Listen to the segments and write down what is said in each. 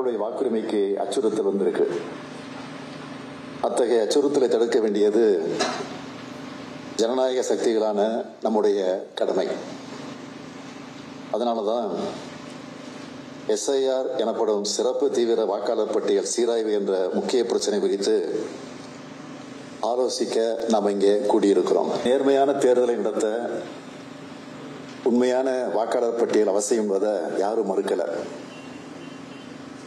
மக்களுடைய வாக்குரிமைக்கு அச்சுறுத்தல் வந்திருக்கு. அத்தகைய அச்சுறுத்தலை தடுக்க வேண்டியது ஜனநாயக சக்திகளான நம்முடைய கடமை. அதனாலதான் SIR எனப்படும் சிறப்பு தீவிர வாக்காளர் பட்டியல் சீராய்வு என்ற முக்கிய பிரச்சனை குறித்து ஆலோசிக்க நாம் இங்கே கூடியிருக்கிறோம். நேர்மையான தேர்தலை நடத்த உண்மையான வாக்காளர் பட்டியல் அவசியம் என்பதை யாரும் மறுக்கல.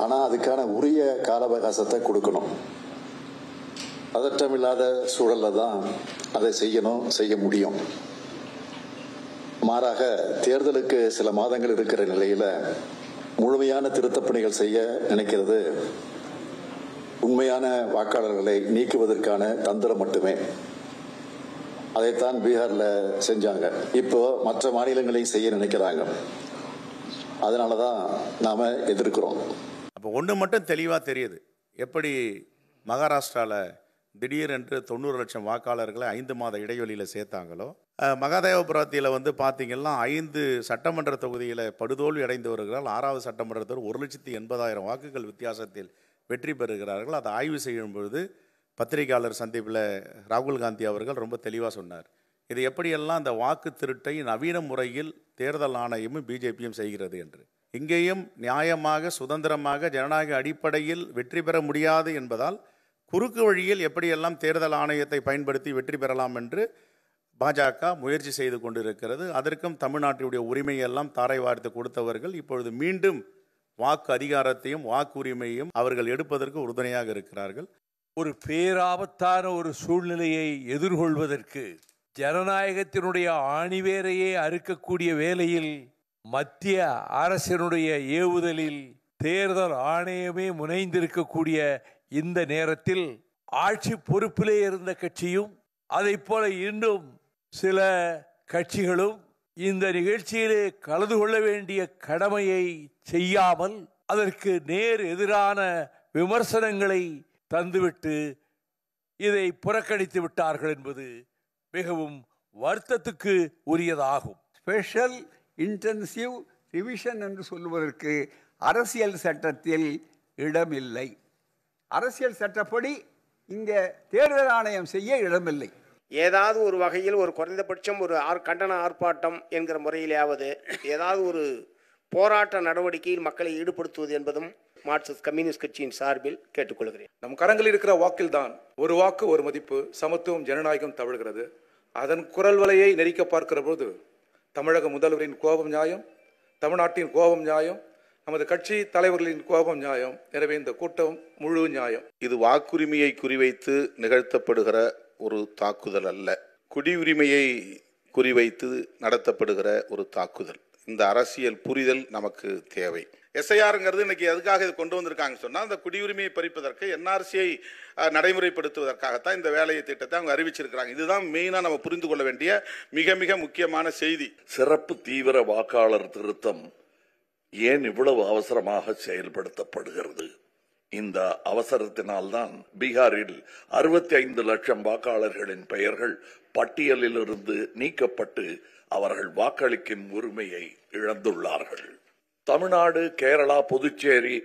ஆனா அதுக்கான உரிய கால அவகாசத்தை கொடுக்கணும். பதற்றமில்லாத சூழல்ல தான் அதை செய்ய முடியும். மாறாக தேர்தலுக்கு சில மாதங்கள் இருக்கிற நிலையில முழுமையான திருத்தப் பணிகள் செய்ய நினைக்கிறது உண்மையான வாக்காளர்களை நீக்குவதற்கான தந்திரம் மட்டுமே. அதைத்தான் பீகார்ல செஞ்சாங்க. இப்போ மற்ற மாநிலங்களையும் செய்ய நினைக்கிறாங்க. அதனாலதான் நாம எதிர்க்கிறோம். அப்போ ஒன்று மட்டும் தெளிவாக தெரியுது. எப்படி மகாராஷ்டிராவில் திடீரென்று 90 லட்சம் வாக்காளர்களை 5 மாத இடைவெளியில் சேர்த்தாங்களோ, மகாதேவபுரத்தில் பார்த்தீங்கன்னா 5 சட்டமன்ற தொகுதியில் படுதோல்வி அடைந்து வருகிறார். 6வது சட்டமன்றத்தில் 1,80,000 வாக்குகள் வித்தியாசத்தில் வெற்றி பெறுகிறார்கள். அதை ஆய்வு செய்யும் பொழுது பத்திரிகையாளர் சந்திப்பில் ராகுல் காந்தி அவர்கள் ரொம்ப தெளிவாக சொன்னார். இது எப்படியெல்லாம் அந்த வாக்கு திருட்டை நவீன முறையில் தேர்தல் ஆணையமும் பிஜேபியும் செய்கிறது என்று. இங்கேயும் நியாயமாக சுதந்திரமாக ஜனநாயக அடிப்படையில் வெற்றி பெற முடியாது என்பதால் குறுக்கு வழியில் எப்படியெல்லாம் தேர்தல் ஆணையத்தை பயன்படுத்தி வெற்றி பெறலாம் என்று பாஜக முயற்சி செய்து கொண்டிருக்கிறது. அதற்கும் தமிழ்நாட்டினுடைய உரிமையெல்லாம் தாரை வார்த்து கொடுத்தவர்கள் இப்பொழுது மீண்டும் வாக்கு அதிகாரத்தையும் வாக்குரிமையும் அவர்கள் எடுப்பதற்கு உறுதுணையாக இருக்கிறார்கள். ஒரு பேராபத்தான ஒரு சூழ்நிலையை எதிர்கொள்வதற்கு ஜனநாயகத்தினுடைய ஆணிவேரையே அறுக்கக்கூடிய வேளையில் மத்திய அரசினுடைய ஏவுதலில் தேர்தல் ஆணையமே முனைந்திருக்கக்கூடிய இந்த நேரத்தில் ஆட்சி பொறுப்பிலே இருந்த கட்சியும் அதை போல இன்னும் சில கட்சிகளும் இந்த நிகழ்ச்சியிலே கலந்து கொள்ள வேண்டிய கடமையை செய்யாமல் அதற்கு நேர் எதிரான விமர்சனங்களை தந்துவிட்டு இதை புறக்கணித்து விட்டார்கள் என்பது மிகவும் வருத்தத்துக்கு உரியதாகும். ஸ்பெஷல் இன்டென்சிவ் ரிவிஷன் என்று சொல்வதற்கு அரசியல் சட்டத்தில் இடமில்லை. அரசியல் சட்டப்படி இங்கே தேர்தல் ஆணையம் செய்ய இடமில்லை. ஏதாவது ஒரு வகையில் ஒரு குறைந்தபட்சம் ஒரு கண்டன ஆர்ப்பாட்டம் என்கிற முறையிலாவது ஏதாவது ஒரு போராட்ட நடவடிக்கையில் மக்களை ஈடுபடுத்துவது என்பதும் மார்க்சிஸ்ட் கம்யூனிஸ்ட் கட்சியின் சார்பில் கேட்டுக்கொள்கிறேன். நம் கரங்களில் இருக்கிற வாக்கில் தான் ஒரு வாக்கு ஒரு மதிப்பு, சமத்துவம், ஜனநாயகம் தவழ்கிறது. அதன் குரல் வலையை நெரிக்க பார்க்கிற போது தமிழக முதல்வரின் கோபம் நியாயம், தமிழ்நாட்டின் கோபம் நியாயம், நமது கட்சி தலைவர்களின் கோபம் நியாயம். எனவே இந்த கூட்டம் முழு நியாயம். இது வாக்குரிமையை குறிவைத்து நிகழ்த்தப்படுகிற ஒரு தாக்குதல் அல்ல, குடியுரிமையை குறிவைத்து நடத்தப்படுகிற ஒரு தாக்குதல். இந்த அரசியல் புரிதல் நமக்கு தேவை. SIRங்கிறது இன்னைக்கு எதுக்காக இது கொண்டு வந்திருக்காங்க சொன்னால், அந்த குடியுரிமையை பறிப்பதற்கு NRCயை நடைமுறைப்படுத்துவதற்காகத்தான் இந்த வேலையை திட்டத்தை அவங்க அறிவிச்சிருக்கிறாங்க. இதுதான் மெயினாக நம்ம புரிந்து கொள்ள வேண்டிய மிக மிக முக்கியமான செய்தி. சிறப்பு தீவிர வாக்காளர் திருத்தம் ஏன் இவ்வளவு அவசரமாக செயல்படுத்தப்படுகிறது? இந்த அவசரத்தினால்தான் பீகாரில் 65 லட்சம் வாக்காளர்களின் பெயர்கள் பட்டியலில் இருந்து நீக்கப்பட்டு அவர்கள் வாக்களிக்கும் உரிமையை இழந்துள்ளார்கள். தமிழ்நாடு, கேரளா, புதுச்சேரி,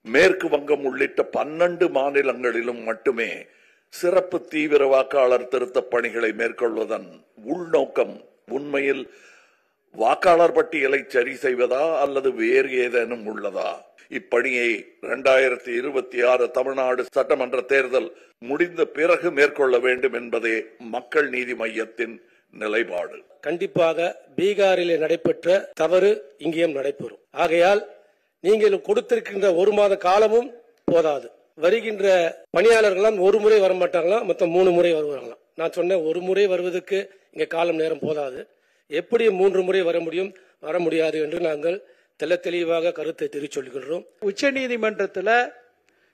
மேற்கு வங்கம் உள்ளிட்ட 12 மாநிலங்களிலும் மட்டுமே சிறப்பு தீவிர வாக்காளர் திருத்த பணிகளை மேற்கொள்வதன் உள்நோக்கம் உண்மையில் வாக்காளர் பட்டியலை சரி செய்வதா அல்லது வேறு ஏதேனும் உள்ளதா? இப்பணியை 2026 தமிழ்நாடு சட்டமன்ற தேர்தல் முடிந்த பிறகு மேற்கொள்ள வேண்டும் என்பதே மக்கள் நீதி மய்யத்தின் நிலைப்பாடு. கண்டிப்பாக பீகாரில் நடைபெற்ற தவறு இங்கேயும் நடைபெறும். ஆகையால் நீங்கள் கொடுத்திருக்கின்ற 1 மாத காலமும் போதாது. வருகின்ற பணியாளர்களாம் 1 முறை வரமாட்டாங்களாம், மொத்தம் 3 முறை வருவாங்களாம். நான் சொன்னேன் 1 முறை வருவதற்கு இங்க காலம் நேரம் போதாது. எப்படி 3 முறை வர முடியும், வர முடியாது என்று நாங்கள் தெளிவாக கருத்தை தெரிவித்துள்ளோம். உச்சநீதிமன்றத்தில்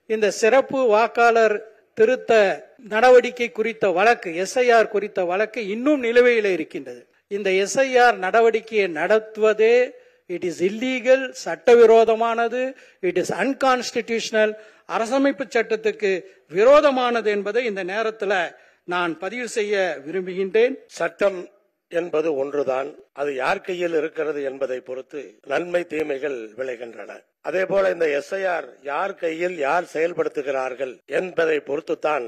இந்த சிறப்பு வாக்காளர் திருத்த நடவடிக்கை குறித்த வழக்கு, SIR குறித்த வழக்கு இன்னும் நிலுவையில் இருக்கின்றது. இந்த SIR நடவடிக்கையை நடத்துவதே இட் இஸ் இல்லீகல், சட்டவிரோதமானது, இட் இஸ் அன்கான்ஸ்டிடியூஷனல், அரசமைப்பு சட்டத்துக்கு விரோதமானது என்பதை இந்த நேரத்தில் நான் பதிவு செய்ய விரும்புகின்றேன். சட்டம் என்பது ஒன்றுதான், அது யார் கையில் இருக்கிறது என்பதை பொறுத்து நன்மை தீமைகள் விளைகின்றன. அதே போல இந்த எஸ்ஐஆர் யார் கையில் யார் செயல்படுத்துகிறார்கள் என்பதை பொறுத்துத்தான்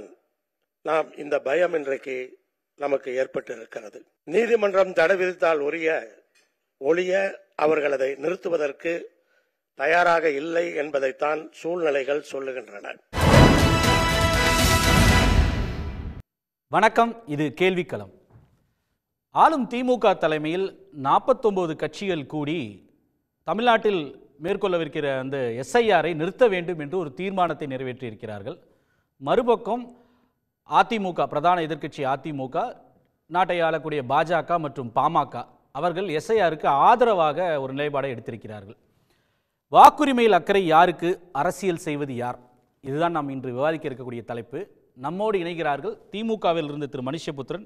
நாம் இந்த பயம் இன்றைக்கு நமக்கு ஏற்பட்டு இருக்கிறது. நீதிமன்றம் தடை விதித்தால் ஒழிய அவர்கள் அதை நிறுத்துவதற்கு தயாராக இல்லை என்பதைத்தான் சூழ்நிலைகள் சொல்லுகின்றன. வணக்கம், இது கேள்விக்களம். ஆளும் திமுக தலைமையில் 49 கட்சிகள் கூடி தமிழ்நாட்டில் மேற்கொள்ளவிருக்கிற அந்த எஸ்ஐஆரை நிறுத்த வேண்டும் என்று ஒரு தீர்மானத்தை நிறைவேற்றியிருக்கிறார்கள். மறுபக்கம் அதிமுக, பிரதான எதிர்க்கட்சி அதிமுக, நாட்டை ஆளக்கூடிய பாஜக மற்றும் பாமக அவர்கள் எஸ்ஐஆருக்கு ஆதரவாக ஒரு நிலைப்பாடை எடுத்திருக்கிறார்கள். வாக்குரிமையில் அக்கறை யாருக்கு, அரசியல் செய்வது யார்? இதுதான் நாம் இன்று விவாதிக்க இருக்கக்கூடிய தலைப்பு. நம்மோடு இணைகிறார்கள் திமுகவில் இருந்து திரு மனுஷபுத்திரன்,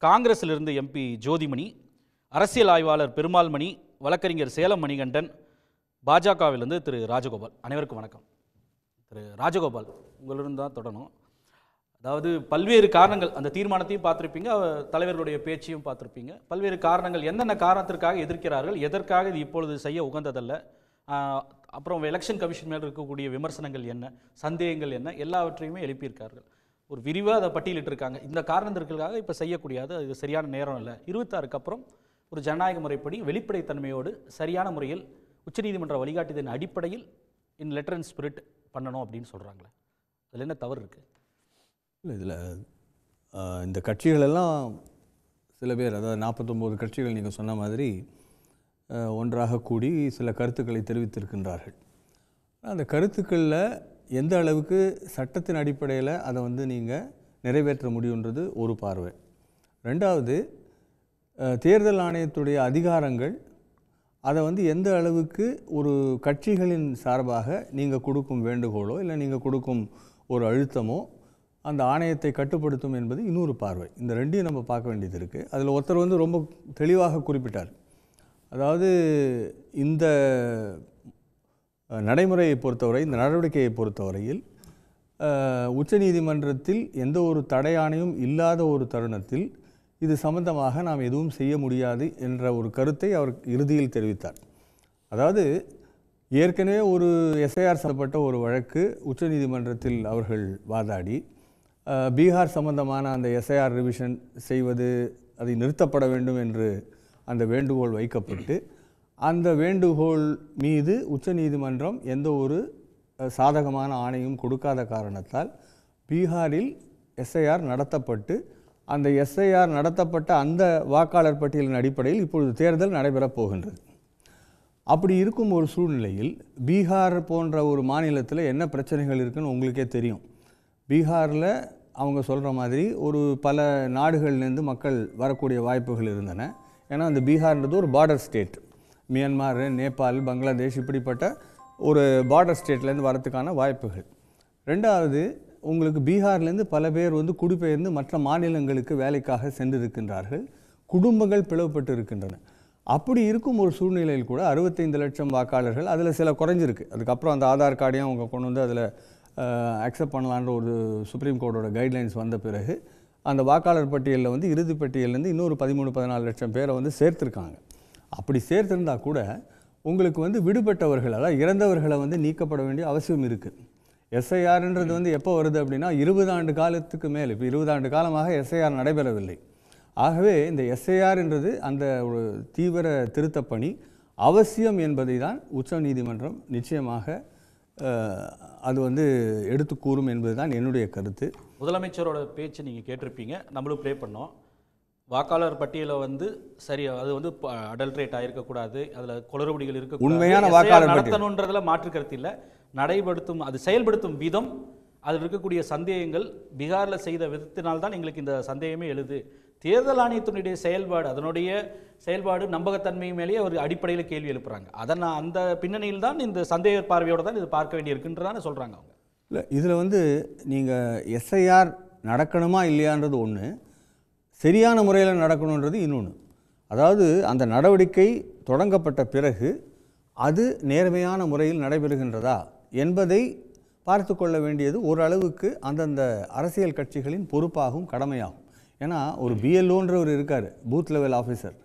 காங்கிரஸில் இருந்து MP ஜோதிமணி, அரசியல் ஆய்வாளர் பெருமாள்மணி, வழக்கறிஞர் சேலம் மணிகண்டன், பாஜகவிலிருந்து திரு ராஜகோபால். அனைவருக்கும் வணக்கம். திரு ராஜகோபால், உங்களிடம் தான் தொடரும். அதாவது பல்வேறு காரணங்கள், அந்த தீர்மானத்தையும் பார்த்துருப்பீங்க, தலைவர்களுடைய பேச்சையும் பார்த்துருப்பீங்க. பல்வேறு காரணங்கள், என்னென்ன காரணத்திற்காக எதிர்க்கிறார்கள், எதற்காக இது இப்பொழுது செய்ய உகந்ததல்ல, அப்புறம் எலெக்ஷன் கமிஷன் மேல் இருக்கக்கூடிய விமர்சனங்கள் என்ன, சந்தேகங்கள் என்ன, எல்லாவற்றையுமே எழுப்பியிருக்கார்கள். ஒரு விரிவாக அதை பட்டியலிட்டிருக்காங்க. இந்த காரணத்திற்காக இப்போ செய்யக்கூடியது அது சரியான நேரம் இல்லை. 26க்கு அப்புறம் ஒரு ஜனநாயக முறைப்படி வெளிப்படைத்தன்மையோடு சரியான முறையில் உச்சநீதிமன்ற வழிகாட்டுதலின் அடிப்படையில் இன் லெட்டர் அண்ட் ஸ்பிரிட் பண்ணணும் அப்படின்னு சொல்கிறாங்களே, அதில் என்ன தவறு இருக்குது? இல்லை, இதில் இந்த கட்சிகளெல்லாம் சில பேர், அதாவது 49 கட்சிகள் நீங்கள் சொன்ன மாதிரி ஒன்றாக கூடி சில கருத்துக்களை தெரிவித்திருக்கின்றார்கள். அந்த கருத்துக்களில் எந்த அளவுக்கு சட்டத்தின் அடிப்படையில் அதை நீங்கள் நிறைவேற்ற முடியுன்றது ஒரு பார்வை. ரெண்டாவது, தேர்தல் ஆணையத்துடைய அதிகாரங்கள் அதை எந்த அளவுக்கு ஒரு கட்சிகளின் சார்பாக நீங்கள் கொடுக்கும் வேண்டுகோளோ இல்லை நீங்கள் கொடுக்கும் ஒரு அழுத்தமோ அந்த ஆணையத்தை கட்டுப்படுத்தும் என்பது இன்னொரு பார்வை. இந்த ரெண்டையும் நம்ம பார்க்க வேண்டியது இருக்குது. அதில் ஒருத்தர் ரொம்ப தெளிவாக குறிப்பிட்டார். அதாவது இந்த நடைமுறையை பொறுத்தவரை, இந்த நடவடிக்கையை பொறுத்தவரையில் உச்சநீதிமன்றத்தில் எந்த ஒரு தடையாணையும் இல்லாத ஒரு தருணத்தில் இது சம்பந்தமாக நாம் எதுவும் செய்ய முடியாது என்ற ஒரு கருத்தை அவர் இறுதியில் தெரிவித்தார். அதாவது ஏற்கனவே ஒரு எஸ்ஐஆர் சம்பந்தப்பட்ட ஒரு வழக்கு உச்சநீதிமன்றத்தில் அவர்கள் வாதாடி பீகார் சம்பந்தமான அந்த எஸ்ஐஆர் ரிவிஷன் செய்வது அதை நிறுத்தப்பட வேண்டும் என்று அந்த வேண்டுகோள் வைக்கப்பட்டு, அந்த வேண்டுகோள் மீது உச்சநீதிமன்றம் எந்த ஒரு சாதகமான ஆணையும் கொடுக்காத காரணத்தால் பீகாரில் எஸ்ஐஆர் நடத்தப்பட்டு, அந்த எஸ்ஐஆர் நடத்தப்பட்ட அந்த வாக்காளர் பட்டியலின் அடிப்படையில் இப்பொழுது தேர்தல் நடைபெறப் போகின்றது. அப்படி இருக்கும் ஒரு சூழ்நிலையில் பீகார் போன்ற ஒரு மாநிலத்தில் என்ன பிரச்சனைகள் இருக்குன்னு உங்களுக்கே தெரியும். பீகாரில் அவங்க சொல்கிற மாதிரி ஒரு பல நாடுகள்லேருந்து மக்கள் வரக்கூடிய வாய்ப்புகள் இருந்தன. ஏன்னா அந்த பீகார்ன்றது ஒரு border state. Myanmar, Nepal, Bangladesh இப்படிப்பட்ட ஒரு பார்டர் ஸ்டேட்லேருந்து வரத்துக்கான வாய்ப்புகள். ரெண்டாவது, உங்களுக்கு பீகார்லேருந்து பல பேர் குடிபெயர்ந்து மற்ற மாநிலங்களுக்கு வேலைக்காக சென்றிருக்கின்றார்கள். குடும்பங்கள் பிளவுபட்டு இருக்கின்றன. அப்படி இருக்கும் ஒரு சூழ்நிலையில் கூட 65 லட்சம் வாக்காளர்கள், அதில் சில குறைஞ்சிருக்கு. அதுக்கப்புறம் அந்த ஆதார் கார்டையும் அவங்க கொண்டு அதில் அக்செப்ட் பண்ணலான்ற ஒரு சுப்ரீம் கோர்ட்டோட கைட்லைன்ஸ் வந்த பிறகு அந்த வாக்காளர் பட்டியலில் இறுதி பட்டியலேருந்து இன்னொரு 13-14 லட்சம் பேரை சேர்த்துருக்காங்க. அப்படி சேர்த்திருந்தால் கூட உங்களுக்கு விடுபட்டவர்கள், அதாவது இறந்தவர்களை நீக்கப்பட வேண்டிய அவசியம் இருக்குது. எஸ்ஐஆர்ன்றது எப்போ வருது அப்படின்னா 20 ஆண்டு காலத்துக்கு மேல், இப்போ 20 ஆண்டு காலமாக எஸ்ஐஆர் நடைபெறவில்லை. ஆகவே இந்த எஸ்ஐஆர்ன்றது அந்த ஒரு தீவிர திருத்தப் பணி அவசியம் என்பதை தான் உச்சநீதிமன்றம் நிச்சயமாக அது எடுத்து கூறும் என்பது தான் என்னுடைய கருத்து. முதலமைச்சரோட பேச்சு நீங்கள் கேட்டிருப்பீங்க, நம்மளும் ப்ளே பண்ணோம். வாக்காளர் பட்டியலில் சரி, அது அடல்ட்ரேட் ஆகிருக்கக்கூடாது, அதில் குளறுபடிகள் இருக்க, உண்மையான வாக்காளர் நடத்தணுன்றதுல மாற்று கருத்து இல்லை. நடைபடுத்தும், அது செயல்படுத்தும் விதம், அதில் இருக்கக்கூடிய சந்தேகங்கள், பீகாரில் செய்த விதத்தினால்தான் எங்களுக்கு இந்த சந்தேகமே எழுது. தேர்தல் ஆணையத்தினுடைய செயல்பாடு, அதனுடைய செயல்பாடு நம்பகத்தன்மை மேலேயே ஒரு அடிப்படையில் கேள்வி எழுப்புறாங்க. அந்த பின்னணியில் தான் இந்த சந்தேக பார்வையோடு தான் இது பார்க்க வேண்டியிருக்குன்றதான சொல்கிறாங்க அவங்க. இல்லை, இதில் நீங்கள் எஸ்ஐஆர் நடக்கணுமா இல்லையான்றது ஒன்று, சரியான முறையில் நடக்கணுன்றது இன்னொன்று. அதாவது அந்த நடவடிக்கை தொடங்கப்பட்ட பிறகு அது நேர்மையான முறையில் நடைபெறுகின்றதா என்பதை பார்த்து கொள்ள வேண்டியது ஓரளவுக்கு அந்தந்த அரசியல் கட்சிகளின் பொறுப்பாகும், கடமையாகும். ஏன்னா ஒரு பிஎல்ஓன்றவர் இருக்கார், பூத் லெவல் ஆஃபீஸர்.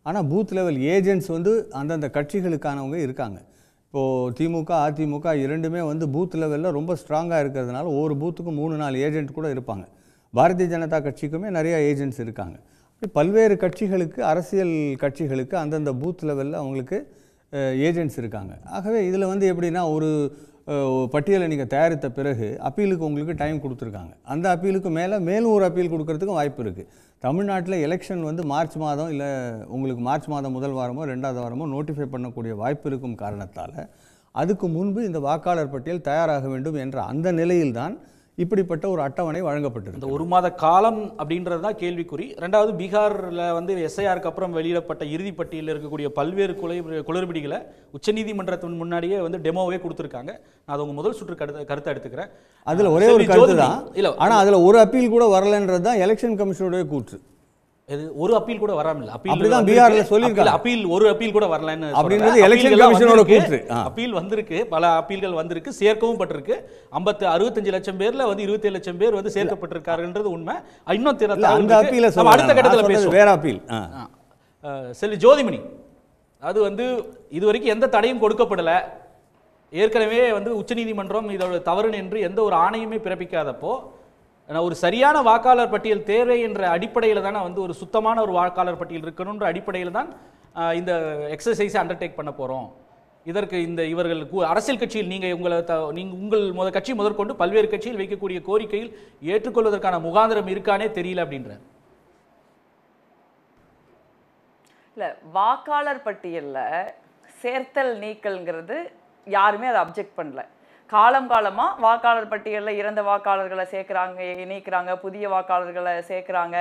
ஆனால் பூத் லெவல் ஏஜென்ட்ஸ் அந்தந்த கட்சிகளுக்கானவங்க இருக்காங்க. இப்போது திமுக அதிமுக இரண்டுமே வந்து பூத் லெவலில் ரொம்ப ஸ்ட்ராங்காக இருக்கிறதுனால ஒவ்வொரு பூத்துக்கும் 3-4 ஏஜென்ட் கூட இருப்பாங்க. பாரதிய ஜனதா கட்சிக்குமே நிறைய ஏஜென்ட்ஸ் இருக்காங்க. அப்படி பல்வேறு கட்சிகளுக்கு, அரசியல் கட்சிகளுக்கு அந்தந்த பூத் லெவலில் அவங்களுக்கு ஏஜென்ட்ஸ் இருக்காங்க. ஆகவே இதில் வந்து எப்படின்னா ஒரு பட்டியலை நீங்கள் தயாரித்த பிறகு அப்பீலுக்கு உங்களுக்கு டைம் கொடுத்துருக்காங்க. அந்த அப்பீலுக்கு மேலும் ஒரு அப்பீல் கொடுக்கறதுக்கும் வாய்ப்பு இருக்குது. தமிழ்நாட்டில் எலெக்ஷன் வந்து மார்ச் மாதம் இல்லை உங்களுக்கு மார்ச் மாதம் முதல் வாரமோ 2வது வாரமோ நோட்டிஃபை பண்ணக்கூடிய வாய்ப்பு இருக்கும் காரணத்தால் அதுக்கு முன்பு இந்த வாக்காளர் பட்டியல் தயாராக வேண்டும் என்ற அந்த நிலையில்தான் இப்படிப்பட்ட ஒரு அட்டவணை வழங்கப்பட்டிருக்கு. இந்த 1 மாத காலம் அப்படின்றது தான் கேள்விக்குறி. ரெண்டாவது, பீகாரில் வந்து எஸ்ஐஆருக்கு அப்புறம் வெளியிடப்பட்ட இறுதிப் பட்டியலில் இருக்கக்கூடிய பல்வேறு குளறுபடிகளை உச்சநீதிமன்றத்தின் முன்னாடியே வந்து டெமோவே கொடுத்துருக்காங்க. நான் அது உங்கள் முதல் சுற்று கருத்தை எடுத்துக்கிறேன். அதில் ஒரே ஒரு கருத்து தான், ஆனால் அதில் ஒரு அப்பீல் கூட வரலன்றது தான் எலெக்ஷன் கமிஷனுடைய கூற்று. இது ஒரு அப்பீல் கூட வராமல் அப்படிதான் பீகார்ல சொல்லிருக்காங்க. ஒரு அப்பீல் கூட வரலன்னு அப்படின்றது எலெக்ஷன் கமிஷனோட கூற்று. அப்பீல் வந்திருக்கு, பல அப்பீல்கள் வந்திருக்கு, சேர்க்கவும் பட்டிருக்கு. 65 லட்சம் பேர்ல வந்து 27 லட்சம் பேர் வந்து சேர்க்கப்பட்டிருக்காருன்றது உண்மை. இன்னும் அந்த அப்பீல அடுத்த கட்டத்தில் பேசுவோம். வேற அப்பீல் செல்வி ஜோதிமணி, அது வந்து இதுவரைக்கும் எந்த தடையும் கொடுக்கப்படல. ஏற்கனவே வந்து உச்சநீதிமன்றம் இதோட தவறு என்று எந்த ஒரு ஆணையுமே பிறப்பிக்காதப்போ ஒரு சரியான வாக்காளர் பட்டியல் தேவை என்ற அடிப்படையில் தானே வந்து ஒரு சுத்தமான ஒரு வாக்காளர் பட்டியல் இருக்கணுன்ற அடிப்படையில் தான் இந்த எக்ஸசைஸை அண்டர்டேக் பண்ண போகிறோம். இதற்கு இவர்கள் அரசியல் கட்சியில் உங்கள் கட்சி முதற்கொண்டு பல்வேறு கட்சியில் வைக்கக்கூடிய கோரிக்கையில் ஏற்றுக்கொள்வதற்கான முகாந்திரம் இருக்கானே தெரியல அப்படின்ற. இல்லை, வாக்காளர் பட்டியலில் சேர்த்தல் நீக்கல்ங்கிறது யாருமே அதை அப்ஜெக்ட் பண்ணல. காலமாக வாக்காளர் பட்டியலில் இறந்த வாக்காளர்களை சேர்க்குறாங்க, நீக்கிறாங்க, புதிய வாக்காளர்களை சேர்க்குறாங்க,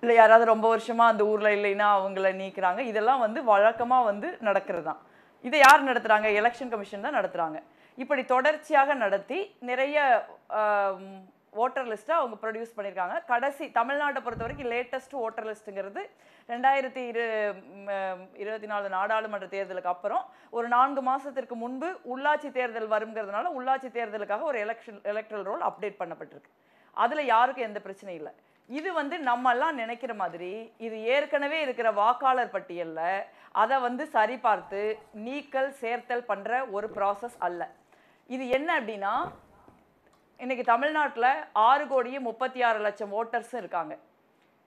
இல்லை யாராவது ரொம்ப வருஷமாக அந்த ஊரில் இல்லைன்னா அவங்கள நீக்கிறாங்க. இதெல்லாம் வந்து வழக்கமாக வந்து நடக்கிறது தான். இதை யார் நடத்துகிறாங்க? எலெக்ஷன் கமிஷன் தான் நடத்துகிறாங்க. இப்படி தொடர்ச்சியாக நடத்தி நிறைய ஓட்டர் லிஸ்ட்டை அவங்க ப்ரொடியூஸ் பண்ணியிருக்காங்க. கடைசி தமிழ்நாட்டை பொறுத்த வரைக்கும் லேட்டஸ்ட் ஓட்டர் லிஸ்ட்டுங்கிறது 2024 நாடாளுமன்ற தேர்தலுக்கு அப்புறம் ஒரு 4 மாதத்திற்கு முன்பு உள்ளாட்சி தேர்தல் வருங்கிறதுனால உள்ளாட்சி தேர்தலுக்காக ஒரு எலக்ட்ரல் ரோல் அப்டேட் பண்ணப்பட்டிருக்கு. அதில் யாருக்கும் எந்த பிரச்சனையும் இல்லை. இது வந்து நம்மெல்லாம் நினைக்கிற மாதிரி இது ஏற்கனவே இருக்கிற வாக்காளர் பட்டியலில் அதை வந்து சரிபார்த்து நீக்கல் சேர்த்தல் பண்ணுற ஒரு ப்ராசஸ் அல்ல. இது என்ன அப்படின்னா, இன்னைக்கு தமிழ்நாட்டில் 6,36,00,000 ஓட்டர்ஸும் இருக்காங்க.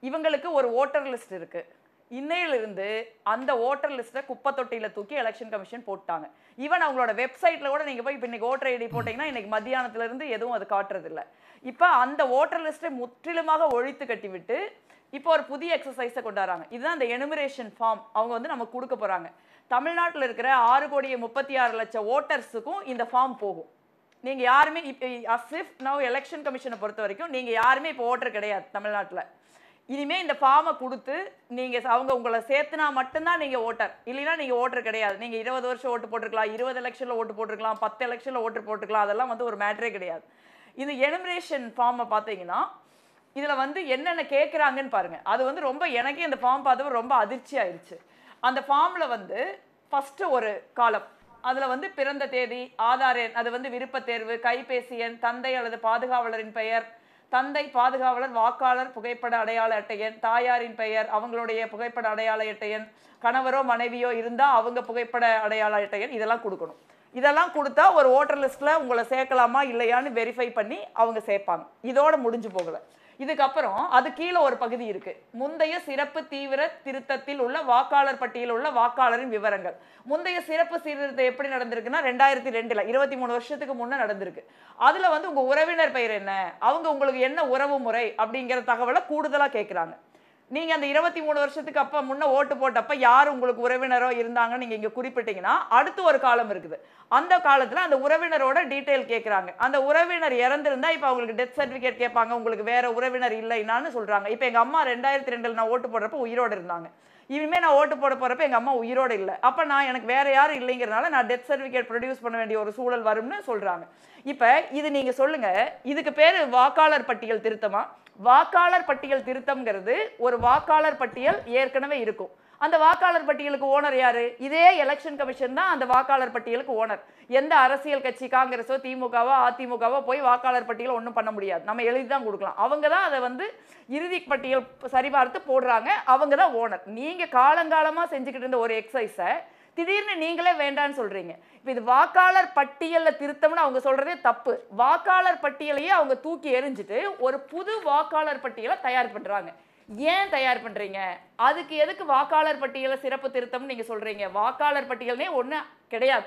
இவங்களுக்கு ஒரு ஓட்டர் லிஸ்ட் இருக்கு. இன்னையிலிருந்து அந்த ஓட்டர் லிஸ்ட்டை குப்பை தொட்டியில் தூக்கி எலெக்ஷன் கமிஷன் போட்டாங்க. ஈவன் அவங்களோட வெப்சைட்டில் கூட நீங்கள் போய் இப்போ இன்னைக்கு ஓட்டர் ஐடி போட்டிங்கன்னா இன்னைக்கு மத்தியானத்துலேருந்து எதுவும் அது காட்டுறதில்லை. இப்போ அந்த ஓட்டர் லிஸ்ட்டை முற்றிலுமாக ஒழித்து கட்டிவிட்டு இப்போ ஒரு புதிய எக்ஸசைஸை கொண்டாடுறாங்க. இதுதான் அந்த எனுமரேஷன் ஃபார்ம் அவங்க வந்து நமக்கு கொடுக்க போகிறாங்க. தமிழ்நாட்டில் இருக்கிற 6,36,00,000 ஓட்டர்ஸுக்கும் இந்த ஃபார்ம் போகும். நீங்கள் யாருமே இப்போ அஸ்இஃப் நவ் எலெக்ஷன் கமிஷனை பொறுத்த வரைக்கும் நீங்கள் யாருமே இப்போ ஓட்டர் கிடையாது தமிழ்நாட்டில். இனிமேல் இந்த ஃபார்மை கொடுத்து நீங்கள் அவங்க உங்களை சேர்த்துனா மட்டும்தான் நீங்கள் ஓட்டர், இல்லைன்னா நீங்கள் ஓட்டர் கிடையாது. நீங்கள் 20 வருஷம் ஓட்டு போட்டிருக்கலாம், 20 எலெக்ஷனில் ஓட்டு போட்டிருக்கலாம், 10 எலெக்ஷனில் ஓட்டு போட்டிருக்கலாம், அதெல்லாம் வந்து ஒரு மேட்டரே கிடையாது. இந்த எனுமரேஷன் ஃபார்மை பார்த்தீங்கன்னா இதில் வந்து என்னென்ன கேட்குறாங்கன்னு பாருங்கள். அது வந்து ரொம்ப எனக்கே இந்த ஃபார்ம் பார்த்தது ரொம்ப அதிர்ச்சி ஆயிடுச்சு. அந்த ஃபார்மில் வந்து ஃபஸ்ட்டு ஒரு காலம், அதில் வந்து பிறந்த தேதி, ஆதார் எண், அது வந்து விருப்பத் தேர்வு, கைபேசி எண், தந்தை அல்லது பாதுகாவலரின் பெயர், தந்தை பாதுகாவலர் வாக்காளர் புகைப்பட அடையாள அட்டை எண், தாயாரின் பெயர் அவங்களுடைய புகைப்பட அடையாள அட்டை எண், கணவரோ மனைவியோ இருந்தால் அவங்க புகைப்பட அடையாள அட்டை எண், இதெல்லாம் கொடுக்கணும். இதெல்லாம் கொடுத்தா ஒரு ஓட்டர் லிஸ்ட்டில் உங்களை சேர்க்கலாமா இல்லையான்னு வெரிஃபை பண்ணி அவங்க சேர்ப்பாங்க. இதோட முடிஞ்சு போகலை. இதுக்கப்புறம் அது கீழே ஒரு பகுதி இருக்கு, முந்தைய சிறப்பு தீவிர திருத்தத்தில் உள்ள வாக்காளர் பட்டியலில் உள்ள வாக்காளரின் விவரங்கள். முந்தைய சிறப்பு சீர்திருத்தம் எப்படி நடந்திருக்குன்னா 2002 23 வருஷத்துக்கு முன்னே நடந்திருக்கு. அதுல வந்து உங்க உறவினர் பெயர் என்ன, அவங்க உங்களுக்கு என்ன உறவு முறை அப்படிங்கிற தகவலை கூடுதலா கேட்குறாங்க. நீங்க அந்த 23 வருஷத்துக்கு அப்ப முன்ன ஓட்டு போட்டப்ப யார் உங்களுக்கு உறவினரோ இருந்தாங்க நீங்க இங்க குறிப்பிட்டீங்கன்னா அடுத்து ஒரு காலம் இருக்குது. அந்த காலத்துல அந்த உறவினரோட டீடைல் கேட்குறாங்க. அந்த உறவினர் இறந்திருந்தா இப்ப அவங்களுக்கு டெத் சர்டிபிகேட் கேட்பாங்க, உங்களுக்கு வேற உறவினர் இல்லைன்னு சொல்றாங்க. இப்ப எங்க அம்மா 2002 நான் ஓட்டு போடுறப்ப உயிரோடு இருந்தாங்க, இனிமே நான் ஓட்டு போட போறப்ப எங்க அம்மா உயிரோடு இல்லை, அப்ப நான் எனக்கு வேற யாரும் இல்லைங்கிறதுனால நான் டெத் சர்டிபிகேட் ப்ரொடியூஸ் பண்ண வேண்டிய ஒரு சூழல் வரும்னு சொல்றாங்க. இப்ப இது நீங்க சொல்லுங்க, இதுக்கு பேரு வாக்காளர் பட்டியல் திருத்தமா? வாக்காளர் பட்டியல் திருத்தம்ங்கிறது ஒரு வாக்காளர் பட்டியல் ஏற்கனவே இருக்கும். அந்த வாக்காளர் பட்டியலுக்கு ஓனர் யாரு? இதே எலெக்ஷன் கமிஷன் தான் அந்த வாக்காளர் பட்டியலுக்கு ஓனர். எந்த அரசியல் கட்சி, காங்கிரஸோ திமுகவோ அதிமுகவோ போய் வாக்காளர் பட்டியல் ஒன்றும் பண்ண முடியாது, நம்ம எழுதி தான் கொடுக்கலாம். அவங்க தான் அதை வந்து இறுதி பட்டியல் சரிபார்த்து போடுறாங்க, அவங்க தான் ஓனர். நீங்க காலங்காலமா செஞ்சுக்கிட்டு இருந்த ஒரு எக்ஸசைஸை திடீர்னு நீங்களே வேண்டான்னு சொல்றீங்க. இப்போ இது வாக்காளர் பட்டியல்ல திருத்தம்னு அவங்க சொல்றதே தப்பு. வாக்காளர் பட்டியலையே அவங்க தூக்கி எறிஞ்சிட்டு ஒரு புது வாக்காளர் பட்டியலை தயார் பண்றாங்க. ஏன் தயார் பண்றீங்க? அதுக்கு எதுக்கு வாக்காளர் பட்டியலை சிறப்பு திருத்தம்னு நீங்க சொல்றீங்க? வாக்காளர் பட்டியல்னே ஒண்ணு கிடையாது.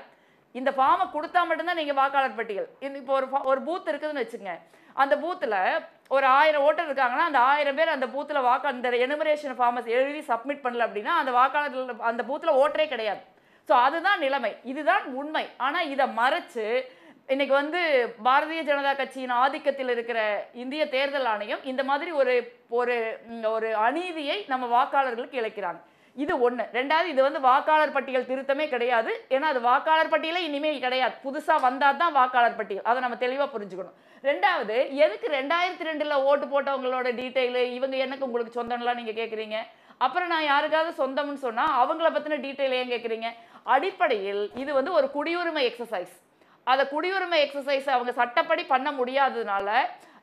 இந்த ஃபார்மை கொடுத்தா மட்டும்தான் நீங்க வாக்காளர் பட்டியல். இப்போ ஒரு பூத் இருக்குதுன்னு வச்சுங்க, அந்த பூத்துல ஒரு 1000 ஓட்டர் இருக்காங்கன்னா அந்த 1000 பேர் அந்த பூத்துல அந்த எனுமரேஷன் ஃபார்மை எழுதி சப்மிட் பண்ணல அப்படின்னா அந்த வாக்காளர் அந்த பூத்துல ஓட்டரே கிடையாது. ஸோ அதுதான் நிலைமை, இதுதான் உண்மை. ஆனா இதை மறைச்சு இன்னைக்கு வந்து பாரதிய ஜனதா கட்சியின் ஆதிக்கத்தில் இருக்கிற இந்திய தேர்தல் ஆணையம் இந்த மாதிரி ஒரு ஒரு அநீதியை நம்ம வாக்காளர்களுக்கு இழைக்கிறாங்க. இது ஒண்ணு. ரெண்டாவது, இது வந்து வாக்காளர் பட்டியல் திருத்தமே கிடையாது. ஏன்னா அது வாக்காளர் பட்டியலே இனிமேல் கிடையாது, புதுசா வந்தாதான் வாக்காளர் பட்டியல். அதை நம்ம தெளிவா புரிஞ்சுக்கணும். ரெண்டாவது, எதுக்கு 2002 ஓட்டு போட்டவங்களோட டீட்டெயிலு இவங்க எனக்கு உங்களுக்கு சொந்தம்லாம் நீங்க கேட்குறீங்க? அப்புறம் நான் யாருக்காவது சொந்தம்னு சொன்னா அவங்கள பத்தின டீட்டெயில் ஏன் கேட்குறீங்க? அடிப்படையில் இது வந்து ஒரு குடியுரிமை எக்ஸசைஸ். அதை குடியுரிமை எக்ஸசைஸ் அவங்க சட்டப்படி பண்ண முடியாததுனால